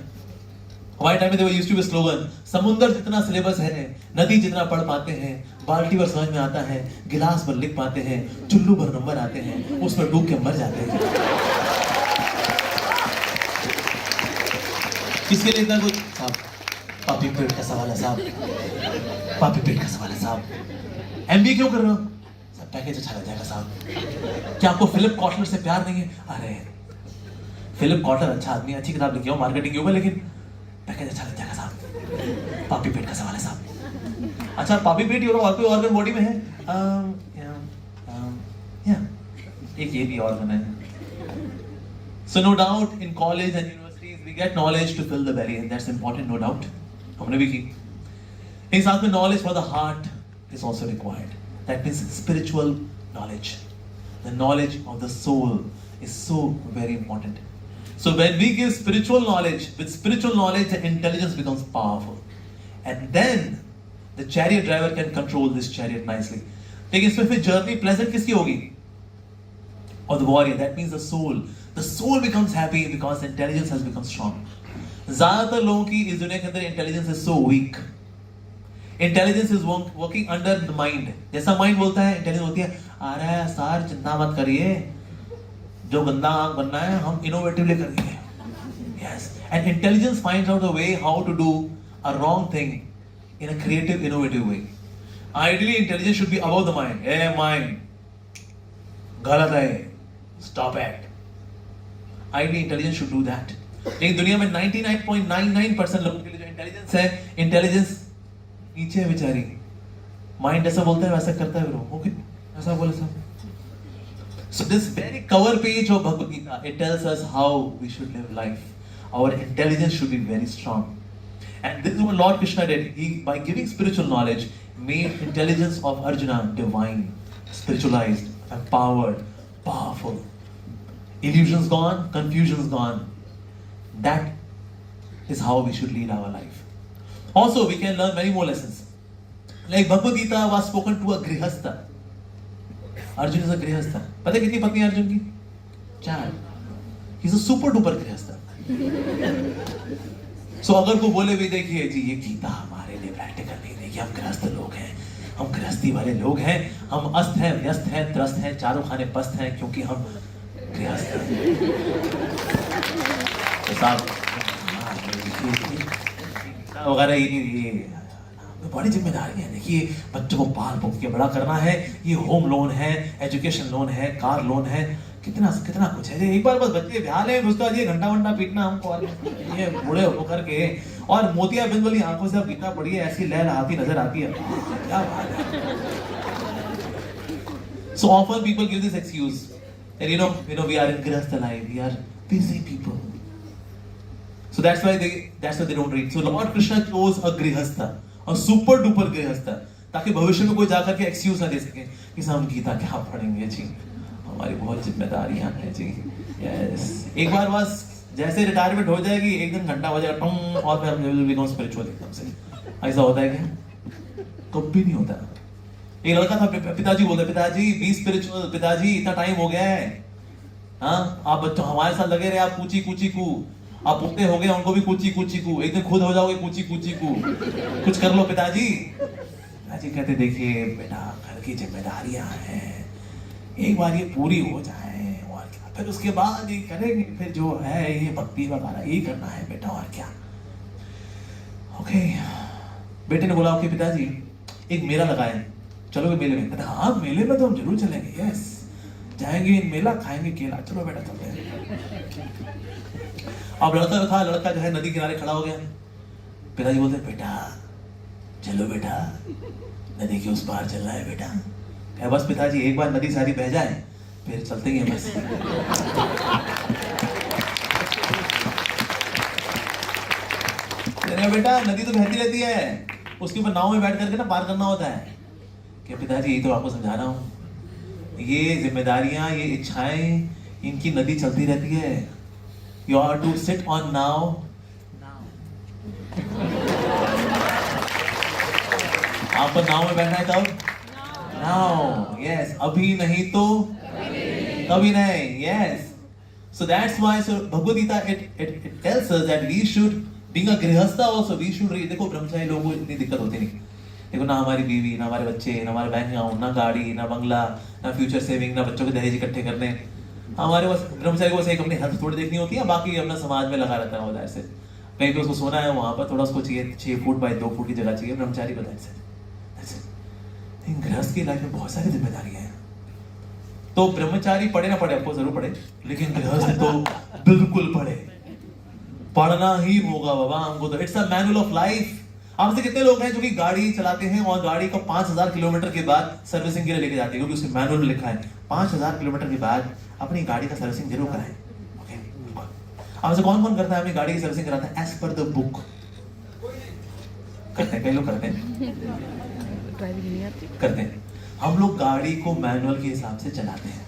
हमारे टाइम में देखो यूज्ड टू बी स्लोगन, समुंदर जितना सिलेबस है, नदी जितना पढ़ पाते हैं, बाल्टी भर समझ में आता है, गिलास भर लिख पाते हैं, चुल्लू भर नंबर आते हैं, उसमें डूब के मर जाते हैं. किसके लिए इतना कुछ? साहब पापी पेट का सवाल है साहब, पापी पेट का सवाल है साहब. MBA क्यों कर रहे हो? सब पैकेज अच्छा लग जाएगा साहब. क्या आपको फिलिप कॉटलर से प्यार नहीं है? अरे फिलिप कॉटलर अच्छा आदमी, अच्छी किताब लिखी हो मार्केटिंग के ऊपर, लेकिन पैकेज अच्छा लग जाएगा साहब. पापी पेट का सवाल है साहब. अच्छा पापी पेट और कोई ऑर्गन बॉडी में है? एक ये भी ऑर्गन है. So no doubt in college and universities we get knowledge to fill the belly and that's important, no doubt. हमने भी की. एक साथ में knowledge for the heart is also required. That means spiritual knowledge. The knowledge of the soul is so very important. So when we give spiritual knowledge, with spiritual knowledge, the intelligence becomes powerful. And then the chariot driver can control this chariot nicely. लेकिन इसमें फिर journey pleasant किसकी होगी? Or the warrior. That means the soul. The soul becomes happy because the intelligence has become strong. ज़्यादातर लोगों की इस दुनिया के अंदर intelligence is so weak. Intelligence is working under the mind. जैसा mind बोलता है, intelligence होती है, अरे सर चिंता मत करिए, जो गंदा आंख बनना है हम innovatively करेंगे. Yes. And intelligence finds out a way how to do a wrong thing in a creative, innovative way. Ideally, intelligence should be above the mind. Hey mind, गलत है, stop it. Ideally, intelligence should do that. लेकिन दुनिया में 99.99% लोगों के लिए जो intelligence है, इंटेलिजेंस नीचे है बेचारी. माइंड जैसा बोलता है वैसा करता है वो. ओके, ऐसा बोले सब. So this very cover page of Bhagavad Gita, it tells us how we should live life. Our intelligence should be very strong. And this is what Lord Krishna did. He, by giving spiritual knowledge, made intelligence of Arjuna divine, spiritualized, empowered, powerful. Illusions gone, confusions gone. That is how we should lead our life. Also, we can learn many more lessons. Like Bhagavad Gita was spoken to a grihastha. Arjun is a grihastha. पता है कितनी पत्नी अर्जुन की? 4. He's a super duper grihastha. So अगर को बोले भी देखिए जी ये गीता हमारे लिए प्रैक्टिकल नहीं, देखिए हम गृहस्थ लोग हैं, हम गृहस्थी वाले लोग हैं, हम अस्त हैं, व्यस्त हैं, त्रस्त हैं, चारों खाने पस्त हैं क्योंकि हम गृहस्थ हैं. तो साहब वगैरह ये बड़ी जिम्मेदारी है. देखिए बच्चों को पाल पोस के बड़ा करना है, ये होम लोन है, एजुकेशन लोन है, कार लोन है, कितना कितना कुछ है. एक बार बस बच्चे ध्यान है उसका ये घंटा घंटा पीटना हमको और ये बूढ़े होकर के और मोतियाबिंद वाली आंखों से अब गीता पढ़िए ऐसी लहर आती नजर आती है. क्या बात है. So often people give this excuse that you know we are in grihastha life, we are busy people. So that's why they don't read. So Lord Krishna chose a grihastha, a super duper grihastha, ताकि भविष्य में कोई जाकर के excuse ना दे सके कि हम गीता क्या पढ़ेंगे जी, हमारी बहुत जिम्मेदारियां हैं जी. यस, एक बार बस जैसे रिटायरमेंट हो जाएगी एक दिन घंटा बजेगा टम और फिर हम विल बिकम स्पिरिचुअल एकदम से. ऐसा होता है क्या? कभी नहीं होता. एक लड़का था, पिताजी बोलते, पिताजी बी स्पिरिचुअल, पिताजी इतना टाइम हो गया है, हाँ आप बच्चों हमारे साथ लगे रहे, आप कूची कूची कू, आप पुख्ते हो गए उनको भी कूची कूची कू, एक दिन खुद हो जाओगे कूची कूची कू, कुछ कर लो पिताजी. पिताजी कहते देखिए बेटा घर की जिम्मेदारियां हैं, एक बार ये पूरी हो जाए और क्या, फिर उसके बाद ये करेंगे, फिर जो है ये भक्ति वगैरह यही करना है बेटा और क्या. ओके, बेटे ने बोला ओके पिताजी एक मेला लगाए, चलोगे मेले में? कहता हाँ मेले में तो हम जरूर चलेंगे. यस, जाएंगे मेला, खाएंगे केला, चलो बेटा चलते हैं. अब लड़का जो है नदी किनारे खड़ा हो गया. पिताजी बोलते बेटा चलो बेटा नदी के उस पार चलना है बेटा. क्या बस पिताजी एक बार नदी सारी बह जाए फिर चलते ही हैं बस. बेटा नदी तो बहती रहती है, उसके ऊपर नाव में बैठ करके ना पार करना होता है. क्या पिताजी यही तो आपको समझा रहा हूँ, ये जिम्मेदारियां ये इच्छाएं इनकी नदी चलती रहती है. You are to sit on now. आपको नाव में बैठना है कब? Now. Yes. अभी नहीं तो कभी नहीं. Yes. So that's why Bhagavad Gita it tells us that we should, being a grihastha also, we should read. देखो ब्रह्मचारी लोगों को इतनी दिक्कत होती नहीं. देखो ना हमारी बीवी, ना हमारे बच्चे, ना हमारे बैंक अकाउंट, ना गाड़ी, ना बंगला, ना फ्यूचर सेविंग, ना बच्चों के दहेज इकट्ठे करने. हमारे पास ब्रह्मचारी को एक अपनी हेल्थ थोड़ी देखनी होती है, बाकी अपना समाज में लगा रहता है. वो से कहीं पे उसको सोना है वहां पर थोड़ा उसको चाहिए 6 फुट बाय 2 फुट की जगह चाहिए. ब्रह्मचारी को गृहस्थ की लाइफ में बहुत सारी जिम्मेदारियां हैं. तो ब्रह्मचारी पढ़े ना पढ़े, आपको जरूर पढ़े, लेकिन गृहस्थ तो बिल्कुल पढ़े, पढ़ना ही होगा बाबा हमको. तो it's a manual of life. आपसे कितने लोग हैं जो कि गाड़ी चलाते हैं और गाड़ी को 5000 किलोमीटर के बाद सर्विसिंग के लिए लेके जाते हैं, क्योंकि उसके मैनुअल में लिखा है 5000 किलोमीटर के बाद अपनी गाड़ी का सर्विसिंग जरूर कराएं. ओके, आपसे कौन कौन करता है अपनी गाड़ी की सर्विसिंग कराता है? एज पर द बुक करते हैं, कई लोग करते हैं. ड्राइविंग नहीं आती? करते हैं। हम लोग गाड़ी को मैनुअल के हिसाब से चलाते हैं,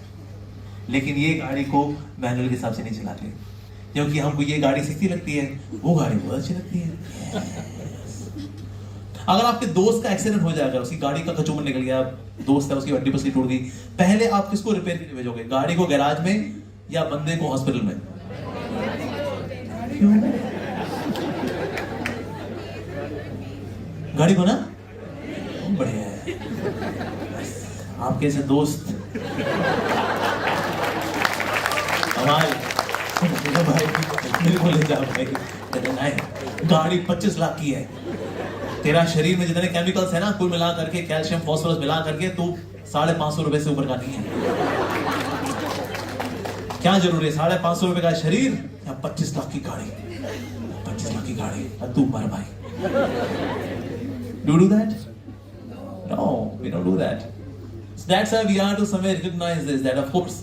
लेकिन ये गाड़ी को मैनुअल के हिसाब से नहीं चलाते, क्योंकि हमको ये गाड़ी सस्ती लगती है, वो गाड़ी बहुत अच्छी लगती है। अगर आपके दोस्त का एक्सीडेंट हो जाएगा, उसकी गाड़ी का कचूमर निकल गया, दोस्त है उसकी हड्डी पसली टूट गई, पहले आप किसको रिपेयर के लिए भेजोगे? गाड़ी को गैराज में या बंदे को हॉस्पिटल में? क्यों? गाड़ी को ना, बढ़िया है। आपके ऐसे दोस्त हमारे भाई मेरे को ले जा भाई, गाड़ी 25 लाख की है, तेरा शरीर में जितने केमिकल्स है ना कुल मिला करके, कैल्शियम फास्फोरस मिला करके, तू 550 रुपए से ऊपर का नहीं है। क्या जरूरी है 550 रुपए का शरीर या 25 लाख की गाड़ी? 25 लाख की गाड़ी और तू मर भाई। Do that? No, we don't do that. So that's why we are to somewhere recognize this, that of course,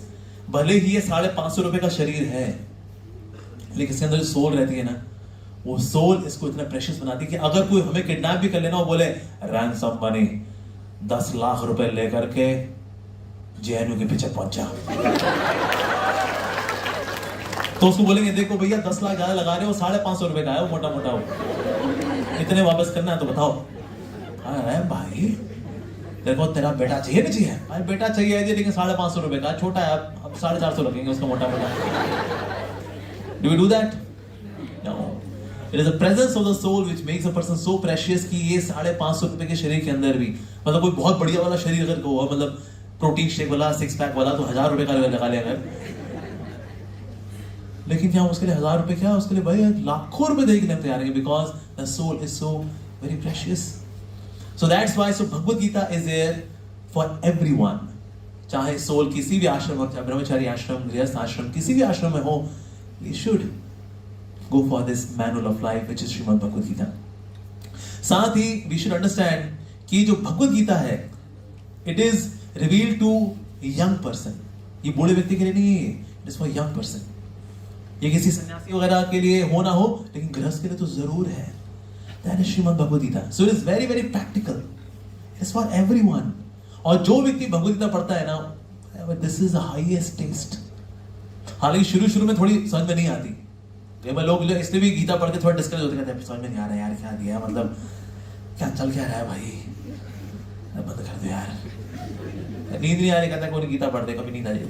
भले ही ये 550 रुपए का शरीर है, लेकिन इसके अंदर जो सोल रहती है ना, वो सोल इसको इतना प्रेशियस बनाती है कि अगर कोई हमें किडनैप भी कर लेना, वो बोले रैंसम मनी 10 लाख रुपए लेकर के जेएनयू के पीछे पहुंच जा, तो उसको बोलेंगे देखो भैया 10 लाख ज्यादा लगा रहे हो, 550 रुपए का है वो, मोटा मोटा हो, इतने वापस करना है तो बताओ। अरे भाई देखो तेरा बेटा चाहिए नहीं चाहिए? अरे बेटा चाहिए जी, लेकिन 550 रुपए का छोटा है, अब 450 लगेंगे उसका मोटा मोटा। Do we do that? No. It is the presence of the soul which makes a person so precious कि ये 550 रुपए के शरीर के अंदर भी, मतलब कोई बहुत बढ़िया वाला शरीर अगर हुआ, मतलब प्रोटीन शेक वाला, 6 पैक वाला, तो 1000 रुपए का लगा लिया अगर, लेकिन क्या उसके लिए 1000 रुपए, क्या उसके लिए भाई लाखों रुपए देने के लिए तैयार है, because the soul is so very precious. So that's why Bhagavad Gita is there for everyone, चाहे सोल किसी भी आश्रम हो, चाहे ब्रह्मचारी आश्रम, गृहस्थ आश्रम, किसी भी आश्रम में हो, we should go for this manual of life which is Shrimad Bhagavad Gita. साथ ही we should understand कि जो भगवद गीता है, it is revealed to young person, ये बूढ़े व्यक्ति के लिए नहीं है, it is for young person। ये किसी सन्यासी वगैरह के लिए हो ना हो, लेकिन गृहस्थ के लिए तो जरूर है। That is Shrimad Bhagavad Gita. So it is very very practical. It is for everyone. और जो व्यक्ति भगवद गीता पढ़ता है ना, this is the highest taste। हालांकि शुरू में थोड़ी समझ में नहीं आती, कई बार लोग इसलिए भी गीता पढ़ के थोड़ा डिस्करेज होते, कहते हैं समझ में नहीं आ रहा यार, क्या दिया, मतलब क्या चल क्या रहा है भाई, बंद कर दो यार, नींद नहीं आ रही, कहता है कोई गीता पढ़ दे, कभी नींद आ जाए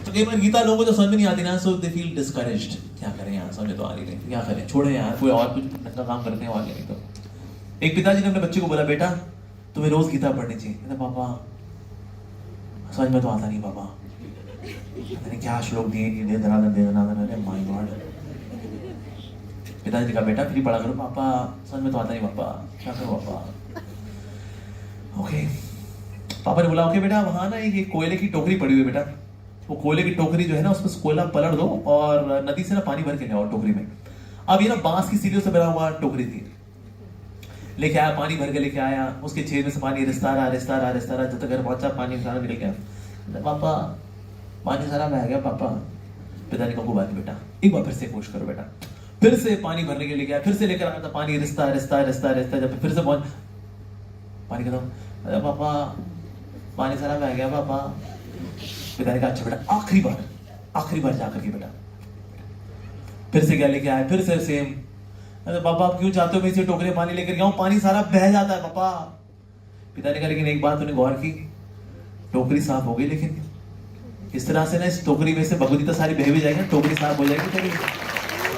तो कई बार गीता लोगों को जो समझ में नहीं आती ना, सो दे फील डिस्करेज्ड, क्या करें यार, समझ तो आ रही नहीं, क्या करें, छोड़े यार, कोई और कुछ ढंग का काम करते हैं आगे। नहीं तो एक पिताजी ने अपने बच्चे को बोला, बेटा तुम्हें रोज गीता पढ़नी चाहिए। कहता पापा समझ में तो आता नहीं पापा, मैंने क्या श्लोक दिए, दे दनादन, अरे माय गॉड। पिताजी ने कहा बेटा फिर पढ़ा करो। पापा समझ में तो आता नहीं पापा, क्या करो पापा। ओके, पापा ने बोला ओके बेटा, वहां ना एक कोयले की टोकरी पड़ी हुई है बेटा, वो कोयले की टोकरी जो है ना, उसमें कोयला पलट दो और नदी से ना पानी भर के ले आओ टोकरी में। अब ये ना बांस की सीढ़ियों से बना हुआ टोकरी थी, लेके आया, पानी भर के लेके आया, उसके छेद में से पानी रिश्ता रहा, जब तक घर पहुंचा पानी सारा निकल गया। पापा पानी सारा बह गया पापा। पिताजी को बात बेटा एक बार फिर से कोशिश करो बेटा, फिर से पानी भरने के लिए गया, फिर से लेकर आया था पानी, रिश्ता, जब फिर से पहुंच पानी खत्म। अरे पापा पानी सारा बह गया पापा। पिताजी का अच्छा बेटा आखिरी बार जाकर के बेटा, फिर से क्या लेके आया, फिर से सेम। अरे पापा आप क्यों चाहते हो मैं इसे टोकरी पानी लेकर गया हूं, पानी सारा बह जाता है पापा। पिताजी का लेकिन एक बात तूने गौर की, टोकरी साफ हो गई, लेकिन इस तरह से ना इस टोकरी में से भगवद गीता सारी बह भी जाएगी, टोकरी साफ हो जाएगी तेरी।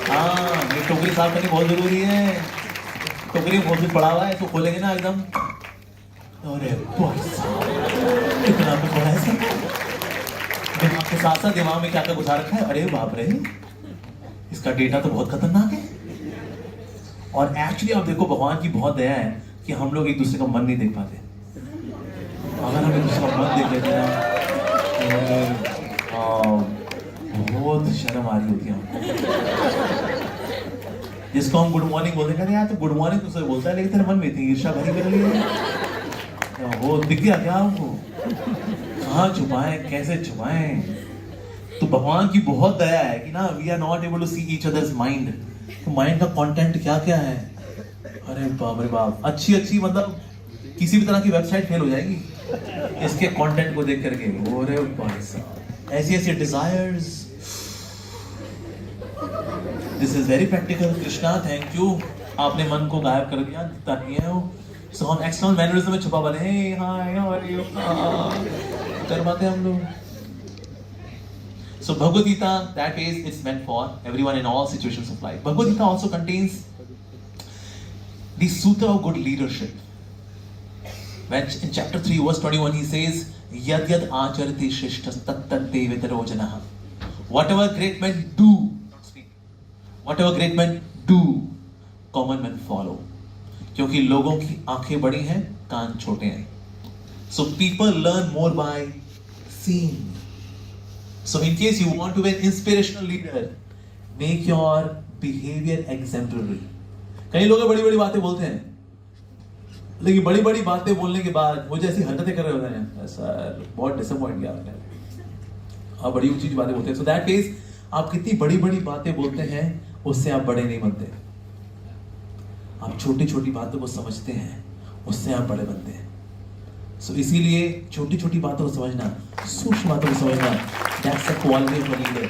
हाँ ये टोकरी साफ करनी बहुत जरूरी है। टोकरी में बहुत कुछ पड़ा हुआ है, तो खोलेंगे ना एकदम, अरे कितना कुछ पड़ा है इसमें, दिमाग के साथ साथ दिमाग में क्या क्या घुसा रखा है, अरे बाप रे इसका डेटा तो बहुत खतरनाक है। और एक्चुअली आप देखो भगवान की बहुत दया है कि हम लोग एक दूसरे का मन नहीं देख पाते। अगर हम एक दूसरे का मन देख लेते हैं बहुत शर्म आ रही होती है हमको। जिसको हम गुड मॉर्निंग बोलते हैं, यार तो गुड मॉर्निंग तुझसे बोलता है, लेकिन तेरे मन में इतनी ईर्ष्या भरी कर लिए, वो दिख गया क्या हमको, कहाँ छुपाएं, कैसे छुपाएं। तो भगवान की बहुत दया है कि ना we are not able to see each others mind. तो माइंड का कंटेंट क्या क्या है, अरे बाप रे बाप, अच्छी अच्छी मतलब किसी भी तरह की वेबसाइट फेल हो जाएगी इसके कंटेंट को देख करके। अरे भाई साहब, ऐसी ऐसी desires. This is very practical. Krishna thank you, आपने मन को गायब कर दिया ताकि है वो। सो हम एक्सटर्नल मैनरिज्म में छुपा बने, हे हाय हाउ आर यू कर पाते हम लोग। So Bhagavad Gita, that is, it's meant for everyone in all situations of life. Bhagavad Gita also contains the Sutra of good leadership. When in chapter 3 verse 21 he says, Yad yad acharati shrishtas tat tat devetaro janaha. Whatever great men do, whatever great men do, common men follow. क्योंकि लोगों की आंखें बड़ी हैं, कान छोटे हैं. So people learn more by seeing. So in case you want to be an inspirational leader, make your behavior exemplary. कई लोग बड़ी बड़ी बातें बोलते हैं, लेकिन बड़ी बड़ी बातें बोलने के बाद वो जैसी हरकतें कर रहे होते हैं, सर बहुत डिसअपॉइंट किया आपने, आप बड़ी ऊंची बातें बोलते हैं. So that is, आप कितनी बड़ी बड़ी बातें बोलते हैं उससे आप बड़े नहीं बनते. आप छोटी छोटी बातों को समझते हैं उससे आप बड़े बनते हैं. So इसीलिए छोटी छोटी बातों को समझना, सूक्ष्म बातों को समझना, that's the quality of a leader.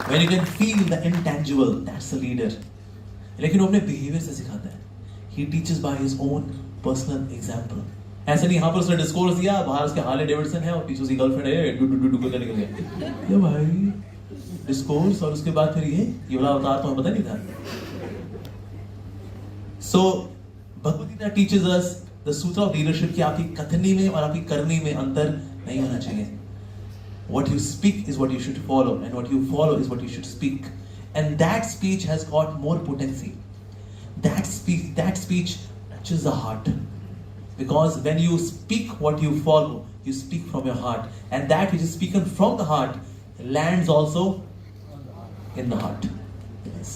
When you can feel the intangible, that's a leader. लेकिन वो अपने behavior से सिखाता है. He teaches by his own personal example. ऐसे नहीं यहाँ पर उसने डिस्कोर्स दिया, बाहर उसके हार्ले डेविडसन है और पीछे उसकी गर्लफ्रेंड है, डू डू डू डू करके निकल गया. ये भाई डिस्कोर्स और उसके बाद फिर ये वाला अवतार तो हमें पता नहीं था. So Bhagavad Gita teaches us the sutra of leadership कि आपकी कथनी में और आपकी करनी में अंतर नहीं होना चाहिए. What you speak is what you should follow, and what you follow is what you should speak. And that speech has got more potency. That speech touches the heart. Because when you speak what you follow, you speak from your heart. And that which is spoken from the heart lands also in the heart. Yes.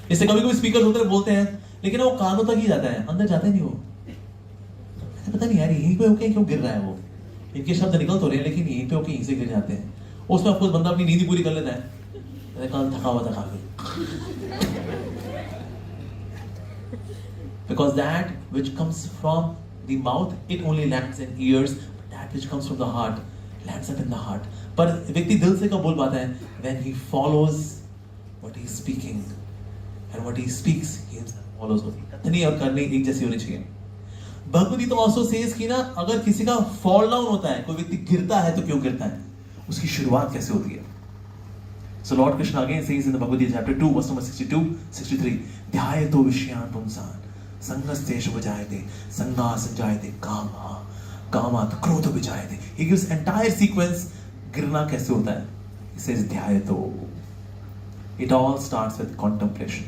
इससे कभी-कभी speaker होते हैं बोलते हैं, लेकिन वो कानों तक ही जाता है, अंदर जाते नहीं वो. पता नहीं यार यहीं पे होके क्यों गिर रहा है वो. इनके शब्द निकल तो रहे हैं लेकिन यहीं पे होके यहीं से गिर जाते हैं. उसमें ऑफकोर्स बंदा अपनी नींद पूरी कर लेता है, कल थका हुआ था खा के. Because that which comes from the mouth, it only lands in ears, but that which comes from the heart lands up in the heart. पर व्यक्ति दिल से कब बोल पाता है? When he follows what he is speaking, and what he speaks, he himself follows. कथनी और करनी एक जैसी होनी चाहिए. भगवद गीता also says कि ना अगर किसी का फॉल डाउन होता है, कोई व्यक्ति गिरता है तो क्यों गिरता है, उसकी शुरुआत कैसे होती है. So Lord Krishna again says in the Bhagavad Gita chapter 2 verse number 62 63, ध्यायतो विषयान् पुंसान् संगस्तेषु विजायते संगा संजायते कामा कामात् क्रोधो विजायते. He gives entire sequence गिरना कैसे होता है. He says ध्यायतो. It all starts with contemplation.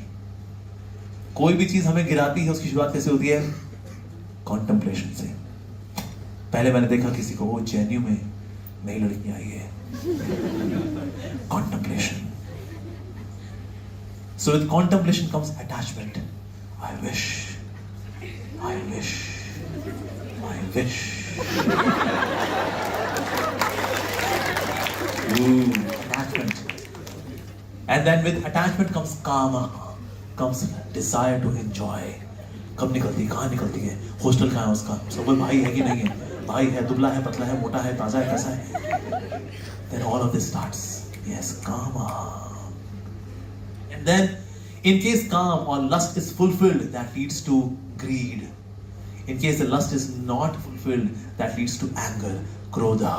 कोई भी चीज हमें गिराती है उसकी शुरुआत कैसे होती है? कॉन्टेम्पलेशन से. पहले मैंने देखा किसी को, वो जेएनयू में नई लड़की आई है. Contemplation. So with contemplation comes attachment. I wish. Attachment. And then with attachment comes kama, comes desire to enjoy. कब निकलती है, कहाँ निकलती है, हॉस्टल कहाँ है उसका, सब भाई है कि नहीं है, भाई है, दुबला है, पतला है, मोटा है, ताजा है, कैसा है. Then all of this starts. Yes, kama. And then in case काम or lust is fulfilled, that leads to greed. In case the lust is not fulfilled, that leads to anger, krodha.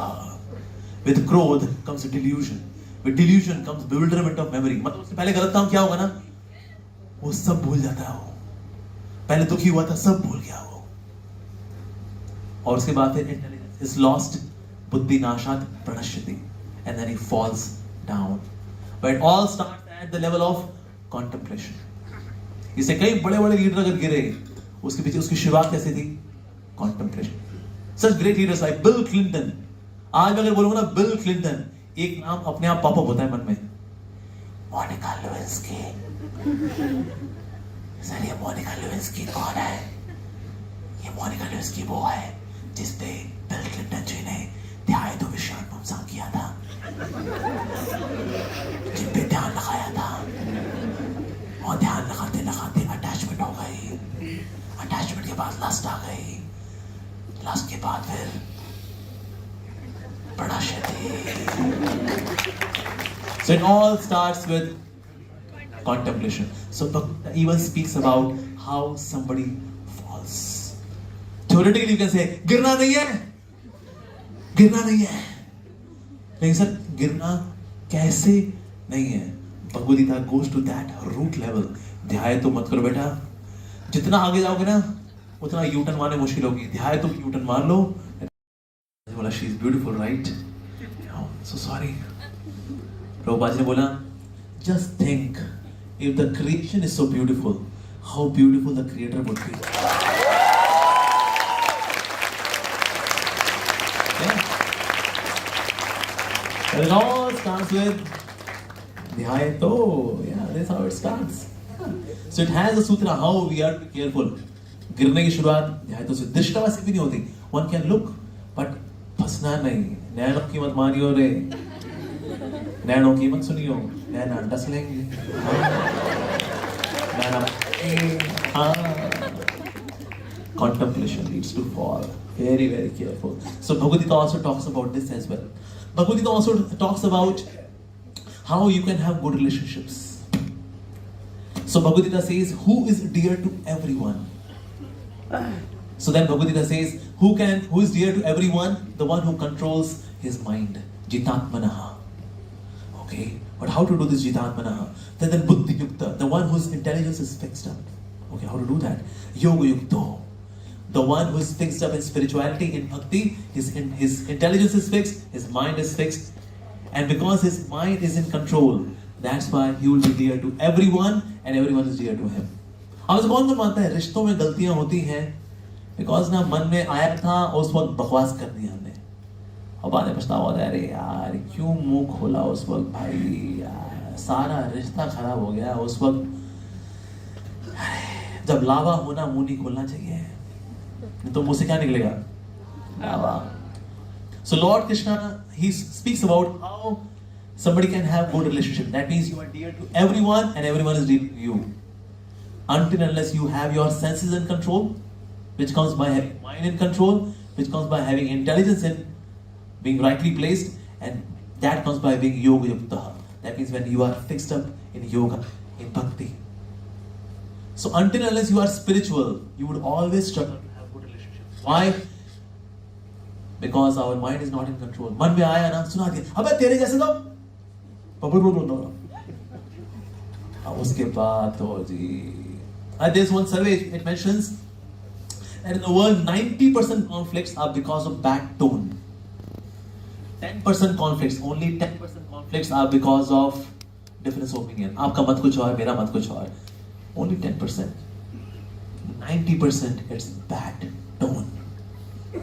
With krodh comes delusion. With delusion comes bewilderment of memory. मतलब उससे पहले गलत काम क्या होगा ना, वो सब भूल जाता है. वो पहले दुखी हुआ था, सब भूल गया वो. और उसके बाद फिर इंटेलिजेंस इज लॉस्ट, बुद्धि नाशात प्रणश्यति, and then he falls down. But it all starts at the level of contemplation. इससे कई बड़े बड़े लीडर अगर गिरे, उसके पीछे उसकी शुरुआत कैसे थी? Contemplation. Such great leaders like bill Clinton. आज अगर बोलूंगा ना बिल क्लिंटन, एक नाम अपने आप पॉपअप होता है मन में, मोनिका लेविंस्की. सर ये मोनिका लेविंस्की कौन है? ये मोनिका लेविंस्की वो है जिस पे बिल क्लिंटन जी ने ध्यायतो विषयान् पुंसान् किया था, जिन पे ध्यान लगाया था, और ध्यान लगाते लगाते अटैचमेंट हो गई. So it all starts with contemplation. So Bhagavad even speaks about how somebody falls. Theoretically you can say, गिरना नहीं है, गिरना नहीं है. लेकिन सर गिरना कैसे नहीं है? Bhagavad Gita goes to that root level. ध्याय तो मत करो बेटा. जितना आगे जाओगे ना, उतना यूटर्न मारने मुश्किल होगी. ध्याय तो यूटर्न मार लो. बोला she is beautiful, right? Oh, so sorry. Prabhupada ने बोला, just think, if the creation is so beautiful, how beautiful the creator would be. Yeah. And it all starts with Dhyayato. Yeah, that's how it starts. So it has a sutra how we are to be careful. गिरने की शुरुआत ध्यायतो से. दृष्टा वैसे भी नहीं होती. One can look, but फंसना नहीं. नैनों की मत मानियो रे. नैनों की मत सुनियो. नैना डस लेंगे. नैना. Contemplation leads to fall. Very, very careful. So Bhagavad Gita also talks about this as well. Bhagavad Gita also talks about how you can have good relationships. So Bhagavad Gita says, who is dear to everyone? So then Bhagavad Gita says, who is dear to everyone? The one who controls his mind. Jitatmanaha. Okay, but how to do this Jitatmanaha? Then Buddhi Yukta, the one whose intelligence is fixed up. Okay, how to do that? Yoga Yukto. The one who is fixed up in spirituality, in bhakti, his intelligence is fixed, his mind is fixed. And because his mind is in control, that's why he will be dear to everyone and everyone is dear to him. अब कौन मानता है रिश्तों में गलतियां होती हैं? Because ना मन में आया था उस वक्त बकवास कर दी हमने और बाद में पछतावा होता है, अरे यार क्यों मुंह खोला उस वक्त भाई, यार सारा रिश्ता खराब हो गया उस वक्त. जब लावा होना मुंह नहीं खोलना चाहिए, तो मुंह से क्या निकलेगा? लावा. So Lord Krishna, he speaks about how somebody can have good relationship. That means you are dear to everyone and everyone is dear to you. Until unless you have your senses in control, which comes by having mind in control, which comes by having intelligence in being rightly placed, and that comes by being yoga yukta. That means when you are fixed up in yoga, in bhakti. So until unless you are spiritual, you would always struggle to have good relationship. Why? Because our mind is not in control. मन में आया ना, सुना दिया, अबे तेरे जैसे तो बोल उसके बाद तो जी. There's one survey, it mentions that in the world 90% conflicts are because of bad tone. 10% conflicts, only 10% conflicts are because of difference of opinion. आपका मत कुछ और, मेरा मत कुछ और. Only 10%. 90% it's bad tone.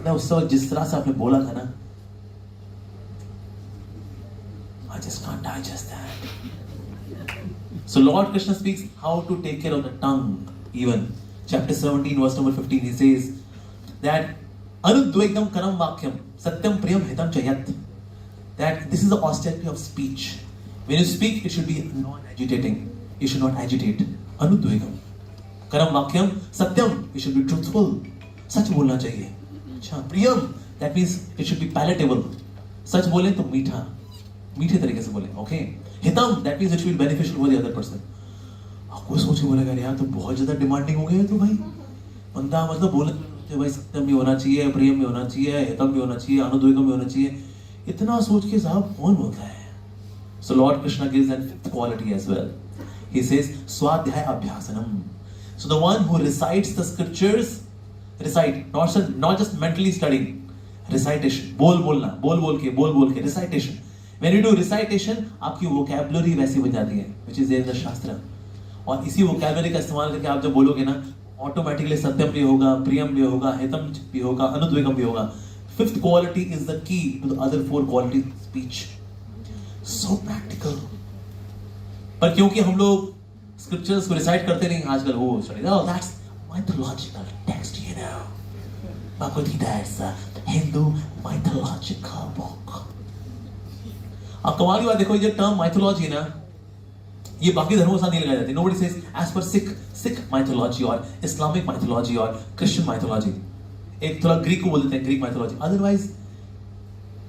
ना उस वक्त जिस तरह से आपने बोला था ना, I just can't digest that. So Lord Krishna speaks how to take care of the tongue. Even chapter 17 verse number 15 he says that Anudvaikam Karam Vakyam Satyam Priyam Hitam Chayat. That this is the austerity of speech. When you speak, it should be non-agitating. You should not agitate. Anudvaikam Karam Vakyam Satyam. You should be truthful. सच बोलना चाहिए. अच्छा, प्रियम, that means it should be palatable. सच बोले तो मीठा, मीठे तरीके से बोले. Okay. हितम, that means it should be beneficial for the other person. कोई सोच के बोलेगा यार तो बहुत ज्यादा डिमांडिंग हो गया तो भाई बंदा मतलब बोले भाई सत्यम भी होना चाहिए, प्रियम भी होना चाहिए, हितम भी होना चाहिए, अनुद्वेगम भी होना चाहिए. इतना सोच के साहब कौन बोलता है? So Lord Krishna gives that fifth quality as well. He says Swadhyaya Abhyasanam. So the one who recites the scriptures, recite, not just mentally studying, recitation, बोल बोल के recitation. When you do recitation, आपकी vocabulary वैसी बन जाती है, which is there in the Shastra. और इसी vocabulary का इस्तेमाल करके आप जब बोलोगे ना, automatically सत्यम भी होगा, प्रियम भी होगा, हितम भी होगा, अनुद्वेगम भी होगा. Fifth quality is the key to the other four qualities of speech. So practical. पर क्योंकि हम लोग scriptures को recite करते नहीं आजकल, वो study, oh that's mythological text, you know. Bhagavad Gita is a Hindu mythological book. अब कमाल की बात देखो, ये टर्म माइथोलॉजी ना, ये बाकी धर्मों के साथ नहीं लगाई जाती. Nobody says as per Sikh mythology और Islamic mythology और Christian mythology. एक थोड़ा ग्रीक को बोल देते हैं Greek mythology. Otherwise,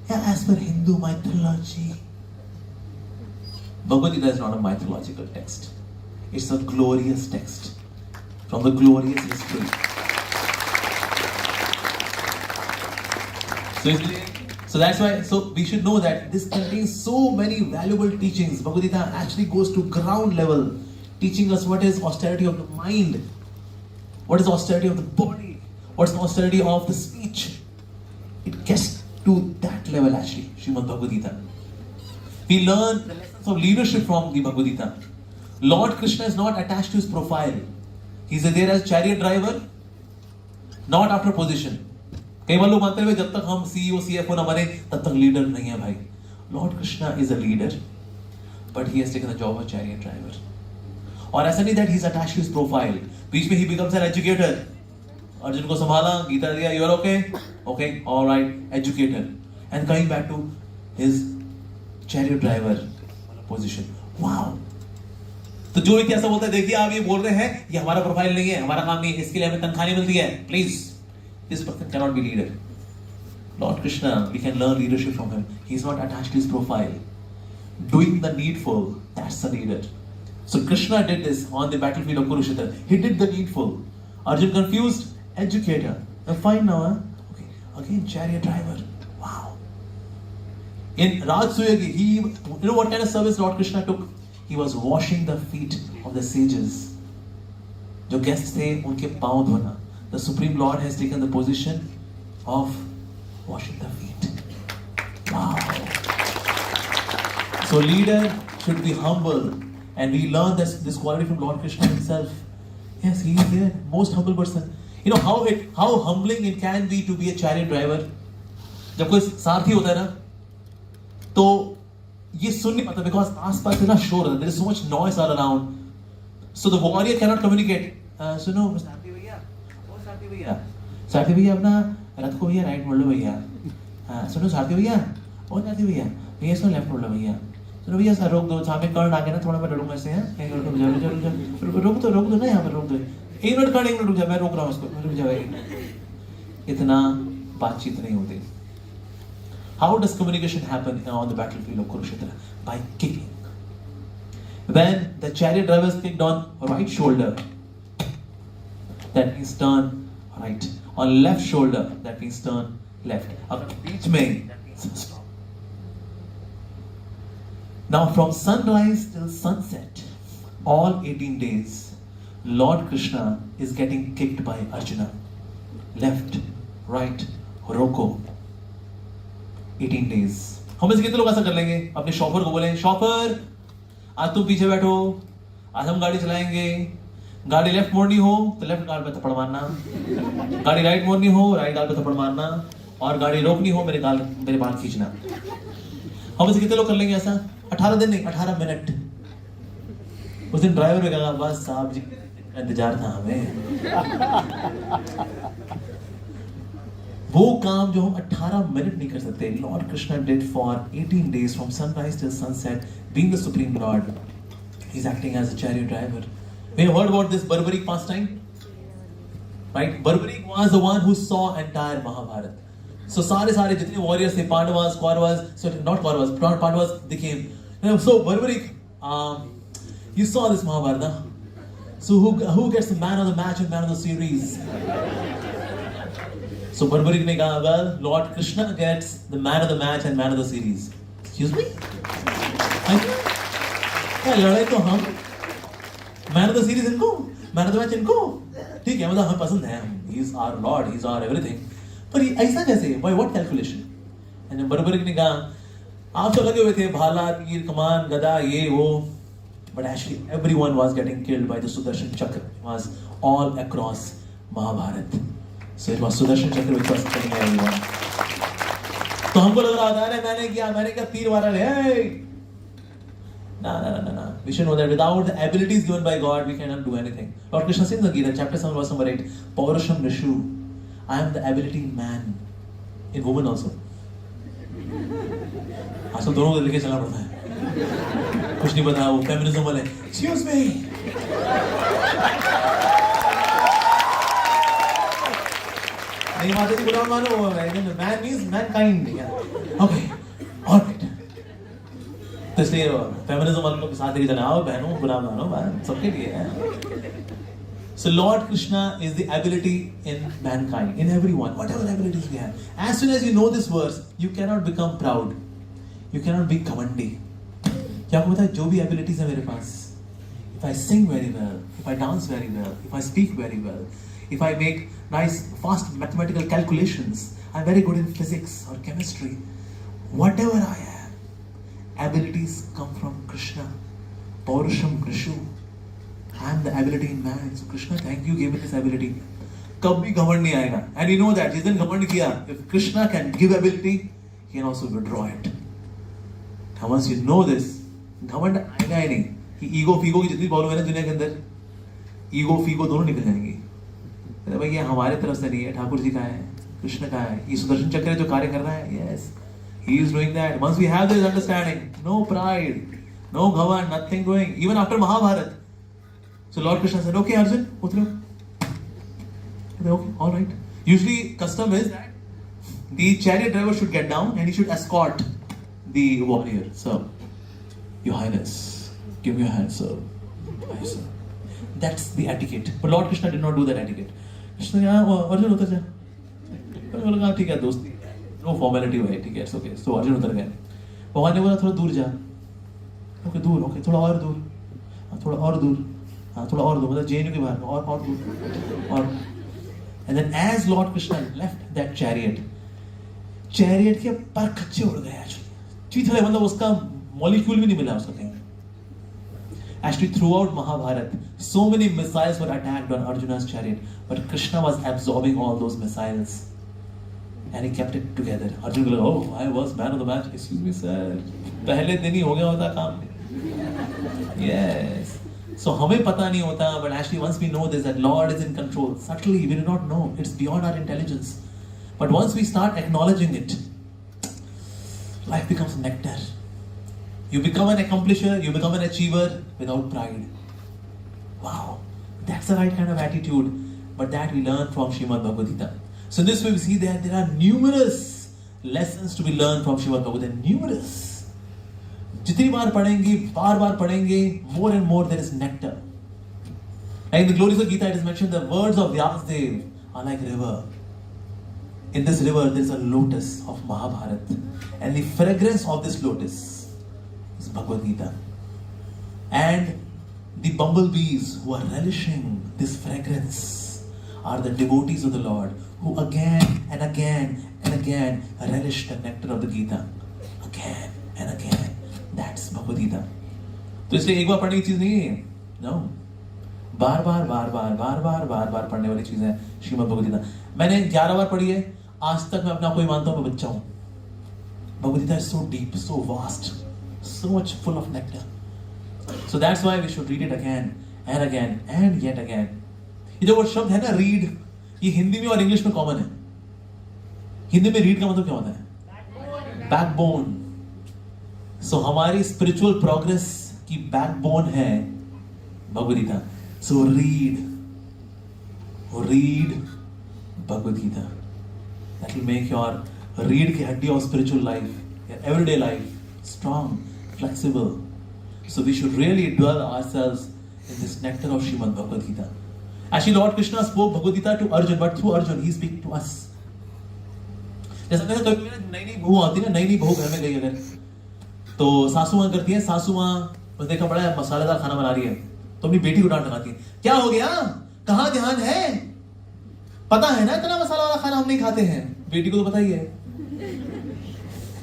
yeah, as per Hindu mythology. Bhagavad Gita is not a mythological text. It's a glorious text from the glorious history. So that's why, so we should know that this contains so many valuable teachings. Bhagavad Gita actually goes to ground level, teaching us what is austerity of the mind, what is austerity of the body, what's the austerity of the speech. It gets to that level actually, Srimad Bhagavad Gita. We learn the lessons of leadership from the Bhagavad Gita. Lord Krishna is not attached to his profile. He's there as chariot driver, not after position. कई बार लोग मानते हैं जब तक हम CEO, CFO ना बने तब तक लीडर नहीं है भाई. Lord Krishna is a leader, but he has taken the job of chariot driver. और ऐसा नहीं that he's attached to his profile. बीच में he becomes an educator. Arjun को संभाला, गीता दिया, you are okay? Okay, all right, educator. And coming back to his chariot driver position. Wow. तो जो व्यक्ति ऐसा बोलता है, देखिए आप ये बोल रहे हैं, ये हमारा प्रोफाइल नहीं है, हमारा काम नहीं है, इसके लिए हमें तनख्वाह नहीं मिलती है. Please. This person cannot be leader. Lord Krishna, we can learn leadership from him. He is not attached to his profile. Doing the needful, that's the leader. So Krishna did this on the battlefield of Kurukshetra. He did the needful. Arjun confused, educator. I'm fine now, huh? Okay. Again, chariot driver. Wow. In Rajsuyagi, you know what kind of service Lord Krishna took? He was washing the feet of the sages. जो guests थे, उनके पाँव धोना. The Supreme Lord has taken the position of washing the feet. Wow. So leader should be humble, and we learn this quality from Lord Krishna himself. Yes, he is the most humble person. You know how humbling it can be to be a chariot driver. जब कोई सारथी होता है ना, तो ये सुन नहीं पाता because आसपास इतना शोर होता है. There is so much noise all around. So the warrior cannot communicate. सुनो सारथी भैया अपना रथ को भैया राइट मोड़ लो भैया. हाँ सुनो सारथी भैया, और सारथी भैया भैया इसको लेफ्ट मोड़ लो भैया. सुनो भैया सर रोक दो, सामने कर्ण आ गया ना, थोड़ा मैं डरूंगा इससे. हैं रोक दो ना, यहाँ पर रोक दो. 1 मिनट कर्ण, 1 मिनट रुक जा, मैं रोक रहा हूँ इसको, रुक जा. इतना बातचीत नहीं होती. How does communication happen on the battlefield of Kurukshetra? By kicking. When the chariot drivers kicked on right shoulder, that means turn right. On left shoulder, that means turn left. अगर बीच में, that means stop. Now from sunrise till sunset, all 18 days, Lord Krishna is getting kicked by Arjuna. Left, right, roko. 18 days. हम से कितने लोग ऐसा कर लेंगे? अपने शॉफर को बोलें, शॉफर आज तुम पीछे बैठो, आज हम गाड़ी चलाएंगे. गाड़ी लेफ्ट मोड़नी हो तो लेफ्ट गाल पे थप्पड़ मारना, गाड़ी राइट मोड़नी हो राइट गाल पे थप्पड़ मारना, और गाड़ी रोकनी हो मेरे बाल खींचना. हम से कितने लोग कर लेंगे ऐसा? 18 दिन नहीं, 18 मिनट. उस दिन ड्राइवर ने कहा बस साहब जी इंतजार था हमें. वो काम जो हम 18 मिनट नहीं कर सकते, Lord Krishna did for 18 days from sunrise till sunset. Being the supreme lord, he's acting as a chariot driver. We have heard about this barbaric pastime, right? Barbaric was the one who saw entire Mahabharata. So सारे जितने warriors थे, Pandavas, Kauravas, so not Kauravas, Pandavas, they came. So barbaric, you saw this Mahabharata. So who gets the man of the match and man of the series? So Barbaric ने कहा, well, Lord Krishna gets the man of the match and man of the series. Excuse me? लड़ाई तो हम, man of the series इनको, man of the match इनको. ठीक है, मतलब हमें पसंद है. He is our Lord, he is our everything. पर ऐसा कैसे? By what calculation? And Barbaric ने कहा, आप सब लगे हुए थे, भाला, तीर, कमान, गदा, ये वो. But actually, everyone was getting killed by the Sudarshan Chakra. It was all across Mahabharata. So it was Sudarshan Chakra which was killing everyone. तो हमको लग रहा था, अरे मैंने क्या तीर मारा है? No. We should know that without the abilities given by God, we cannot do anything. Lord Krishna says in the Gita, chapter 7, verse number 8, Paurasham Rishu, I am the ability man. In woman also. आजकल दोनों को लेके चलना पड़ता है. कुछ नहीं पता, वो फेमिनिज्म वाले. Excuse me. नहीं माता जी बुरा मानो, man means mankind. Okay, all right. तो इसलिए फेमिनिज्म वालों के साथ लेके चले, आओ बहनों बुरा मानो, सबके लिए है. So Lord Krishna is the ability in mankind, in everyone, whatever abilities we have. As soon as you know this verse, you cannot become proud. You cannot be घमंडी. क्या आपको पता है जो भी abilities है मेरे पास, if I sing very well, if I dance very well, if I speak very well, if I make nice fast mathematical calculations, I'm very good in physics or chemistry. Whatever I am, abilities come from Krishna. Paurusham Krishu. I am the ability in man. So Krishna, thank you, gave me this ability. कभी घमंड नहीं आएगा. And you know that जिस दिन घमंड किया, if Krishna can give ability, he can also withdraw it. And once you know this, घमंड आएगा ही नहीं. कि ईगो फीगो की जितनी प्रॉब्लम है ना दुनिया के अंदर, ईगो फीगो दोनों निकल जाएंगी. अरे भाई ये हमारे तरफ से नहीं है, ठाकुर जी का है, कृष्ण का है. ये सुदर्शन चक्र जो कार्य कर रहा है, yes, he is doing that. Once we have this understanding, no pride, no घमंड, nothing going. Even after Mahabharata. So Lord Krishna said, okay Arjun, utro. Okay, all right. Usually custom is that the chariot driver should get down and he should escort the warrior. Sir, Your Highness, give me your hand, sir. Yes, sir. That's the etiquette. But Lord Krishna did not do that etiquette. Krishna ne कहा Arjun उतर जा. मैंने बोला ठीक है दोस्ती, no formality way, ठीक है, it's okay. So Arjun उतर गए. भगवान ने बोला थोड़ा दूर जा. Okay दूर, okay थोड़ा और दूर, थोड़ा और दूर. थोड़ा और दो, मतलब जेएनयू के बाहर और दूर और. And then as Lord Krishna left that chariot के पर कच्चे उड़ गए actually. मतलब उसका molecule भी नहीं मिला उसको कहीं. Actually throughout Mahabharata, so many missiles were attacked on Arjuna's chariot, but Krishna was absorbing all those missiles and he kept it together. Arjun को लगा, oh, I was man of the match. Excuse me sir, पहले दिन ही हो गया होता काम. Yes. So हमें पता नहीं होता, but actually once we know this, that Lord is in control. Subtly we do not know, it's beyond our intelligence. But once we start acknowledging it, life becomes nectar. You become an accomplisher, you become an achiever without pride. Wow, that's the right kind of attitude. But that we learn from Srimad Bhagavad Gita. So in this way we see that there are numerous lessons to be learned from Srimad Bhagavad Gita. Numerous. जितनी बार पढ़ेंगे, बार बार पढ़ेंगे, more and more there is nectar. And in the glories of Gita it is mentioned the words of Vyasadeva are like river. In this river there is a lotus of Mahabharata, and the fragrance of this lotus is Bhagavad Gita. And the bumblebees who are relishing this fragrance are the devotees of the Lord, who again and again and again relish the nectar of the Gita. Again and again. That's Bhagavad Gita. तो इसलिए एक बार पढ़ने की चीज नहीं है, no. बार बार पढ़ने वाली चीज है श्रीमद् भगवद गीता. मैंने 11 बार पढ़ी है, आज तक मैं अपने आप को ही मानता हूँ मैं बच्चा हूँ. Bhagavad Gita is so deep, so vast, so much full of nectar. So that's why we should read it again and again and yet again. ये जो वर्ड शब्द है ना read, ये हिंदी में और इंग्लिश में कॉमन है. हिंदी में read का मतलब क्या होता है? Backbone. So हमारी spiritual progress की backbone है Bhagavad Gita. So read Bhagavad Gita. That will make your read की हड्डी of spiritual life, your everyday life strong, flexible. So we should really dwell ourselves in this nectar of Srimad Bhagavad Gita. Actually Lord Krishna spoke Bhagavad Gita to Arjun, but through Arjun he speaks to us. जैसा कभी नई बहू आती है ना, नई बहू घर में गई अगर, तो सासू माँ करती है, सासू माँ देखा बड़ा है मसालेदार खाना बना रही है, तो अपनी बेटी को डांट लगाती है, क्या हो गया, कहाँ ध्यान है, पता है ना इतना मसाला वाला खाना हम नहीं खाते हैं. बेटी को तो पता ही है.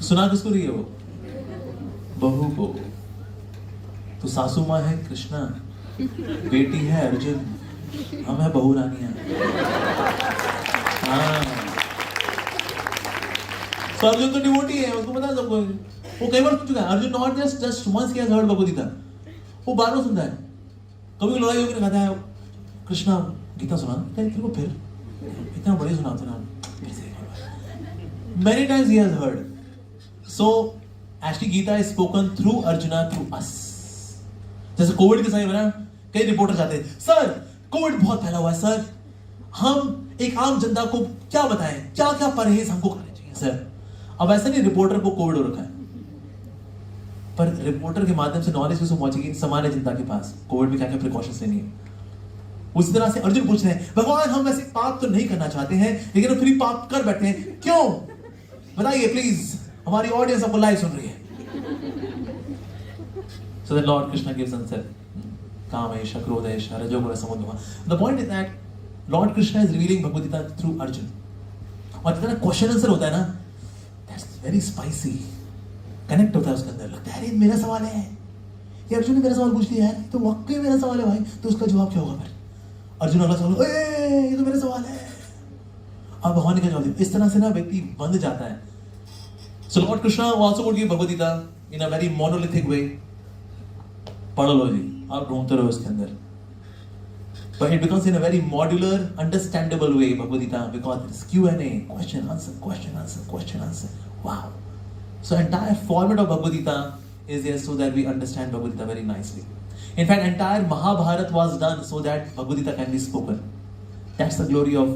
सुना किसको रही है वो? बहू को. तो सासू माँ है कृष्णा, बेटी है अर्जुन, हम है बहू रानियां. हाँ, तो अर्जुन तो डिवोटी है, उसको पता है सबको. वो कई बार सुन चुका है. अर्जुन नॉट जस्ट वंस ही हैज हर्ड भगवद गीता, वो बार बार सुनता है. कभी लड़ाई होकर कहता है कृष्णा गीता सुना, तेरे को फिर इतना बड़ी सुनाते ना, many times he has heard. So actually Gita is spoken through Arjuna, through us. जैसे कोविड के समय में ना कई रिपोर्टर जाते हैं, सर कोविड बहुत फैला हुआ है सर, हम एक आम जनता को क्या बताएं, क्या क्या परहेज हमको करने चाहिए सर. अब ऐसा नहीं रिपोर्टर को कोविड हो रखा है, पर रिपोर्टर के माध्यम से नॉलेज किसको पहुंचेगी? सामान्य जनता के पास। कोविड में क्या क्या प्रिकॉशंस लेनी है। उसी तरह से अर्जुन पूछ रहे हैं, भगवान हम ऐसे पाप तो नहीं करना चाहते हैं, लेकिन हम फिर भी पाप कर बैठे हैं, क्यों? बताइए प्लीज, हमारी ऑडियंस आपको लाइव सुन रही है। So then Lord Krishna gives answer. Kamesha, Krodesha, Rajoguna, Samudama. The point is that Lord Krishna is revealing Bhagavad Gita through Arjun. और जितना क्वेश्चन आंसर होता है ना, that's very spicy. कनेक्ट होता है उसके अंदर, लगता है अरे मेरा सवाल है, ये अर्जुन ने मेरा सवाल पूछ लिया है, तो वाकई मेरा सवाल है भाई, तो उसका जवाब क्या होगा फिर? अर्जुन अगला सवाल, ये तो मेरा सवाल है, अब भगवान ने क्या जवाब दिया? इस तरह से ना व्यक्ति बंध जाता है। So Lord Krishna also would give Bhagavad Gita in a very monolithic way. पढ़ लो जी, आप ढूंढते रहो इसके अंदर। But it becomes in a very modular, understandable way, Bhagavad Gita, because it's Q&A, question, answer, question, answer, question, answer. Wow. So entire format of Bhagavad Gita is there so that we understand Bhagavad Gita very nicely. In fact, entire Mahabharata was done so that Bhagavad Gita can be spoken. That's the glory of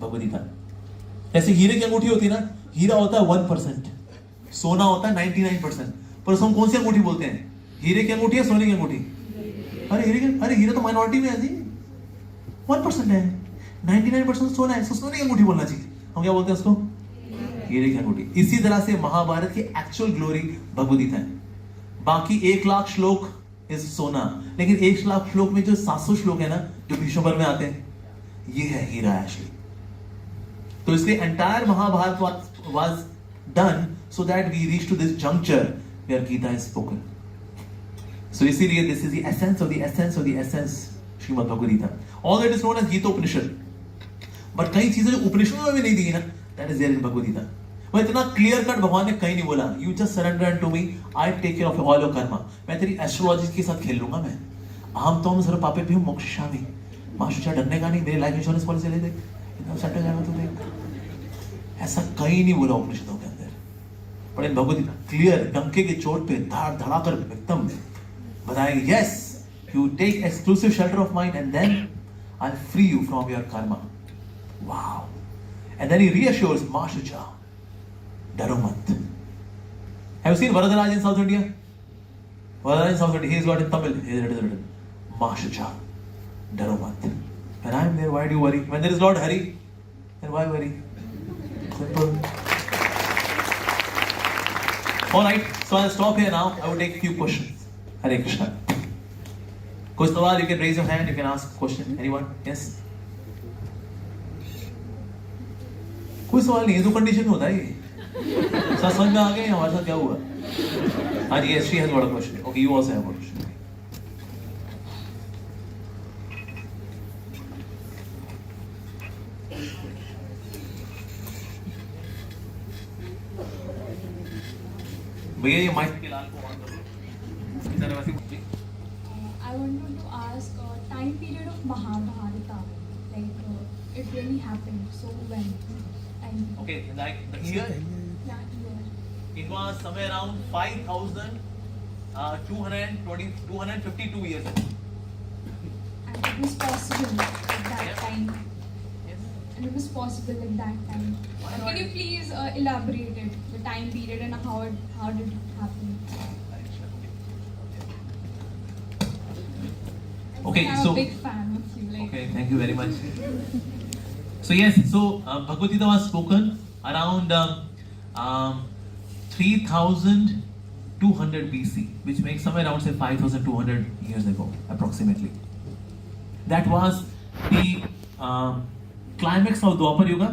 Bhagavad Gita. जैसे हीरे की अंगूठी होती है ना, हीरा होता है 1%, सोना होता है 99%, पर उसको हम कौन सी अंगूठी बोलते हैं? हीरे की अंगूठी या सोने की अंगूठी? अरे हीरा तो माइनॉरिटी में है जी, 1% है, 99% सोना है, सोने की अंगूठी बोलना चाहिए। हम क्या बोलते हैं उसको? हीरे की अंगूठी। इसी तरह से महाभारत की एक्चुअल ग्लोरी भगवद गीता है। बाकी 1,00,000 श्लोक इज सोना, लेकिन 1,00,000 श्लोक में जो 700 श्लोक है ना, जो भीष्म में आते हैं, ये है हीरा एक्चुअली। तो इसलिए entire Mahabharata was done so that we reach to this juncture where Gita is spoken. So इसीलिए this is the essence of the essence of the essence Shrimad Bhagavad Gita. All that is known as Gita Upanishad. But कई चीजें जो उपनिषदों में नहीं दी है ना, that is there in Bhagavad Gita. वो इतना क्लियर कट भगवान ने कहीं नहीं बोला, you just surrender unto me, I take care of all your karma। मैं तेरी एस्ट्रोलॉजी के साथ खेल लूंगा मैं। अहम त्वं सर्व पापेभ्यो मोक्षयिष्यामि। माशुचा डरने का नहीं, मेरी लाइफ इंश्योरेंस पॉलिसी ले दे, इतना सेट हो जाएगा तू देख। ऐसा कहीं नहीं बोला उपनिषदों के अंदर। पर इन भगवद गीता क्लियर डंके के चोट पे धाड़ धड़ाकर एकदम बताएंगे, yes, you take exclusive shelter of mine and then I'll free you from your karma. Wow. And then he reassures, Ma Shucha, डरो मत। Have you seen Varadaraj in South India? Varadaraj in South India, he is got in Tamil, he is written, Ma Shucha, डरो मत। When I am there, why do you worry? When there is Lord Hari, then why worry? Simple. Alright, so I'll stop here now. I will take a few questions. Hare Krishna. कोई सवाल? You can raise your hand. You can ask a question. Anyone? Yes. कोई सवाल नहीं है, तो condition होता है ये। सब समझ में आ गए हमारे साथ क्या हुआ? हाँ जी, yes, she has got a question. Okay, you also have a question. भैया ये माइक के लाल को ऑन करो। I wanted to ask time period of Mahabharata, like it really happened. So when? And Okay, like the year, yeah, year. it was somewhere around 252 years ago. And it was possible at that Yeah. time. Yes. And it was possible at that time. Why not? Can you please elaborate it, the time period and how did it happen? Okay, I'm so a big fan of you. Like, okay, thank you very much. So yes, so Bhagavad Gita was spoken around 3200 BC, which makes somewhere around say 5200 years ago, approximately. That was the climax of Dwapar Yuga.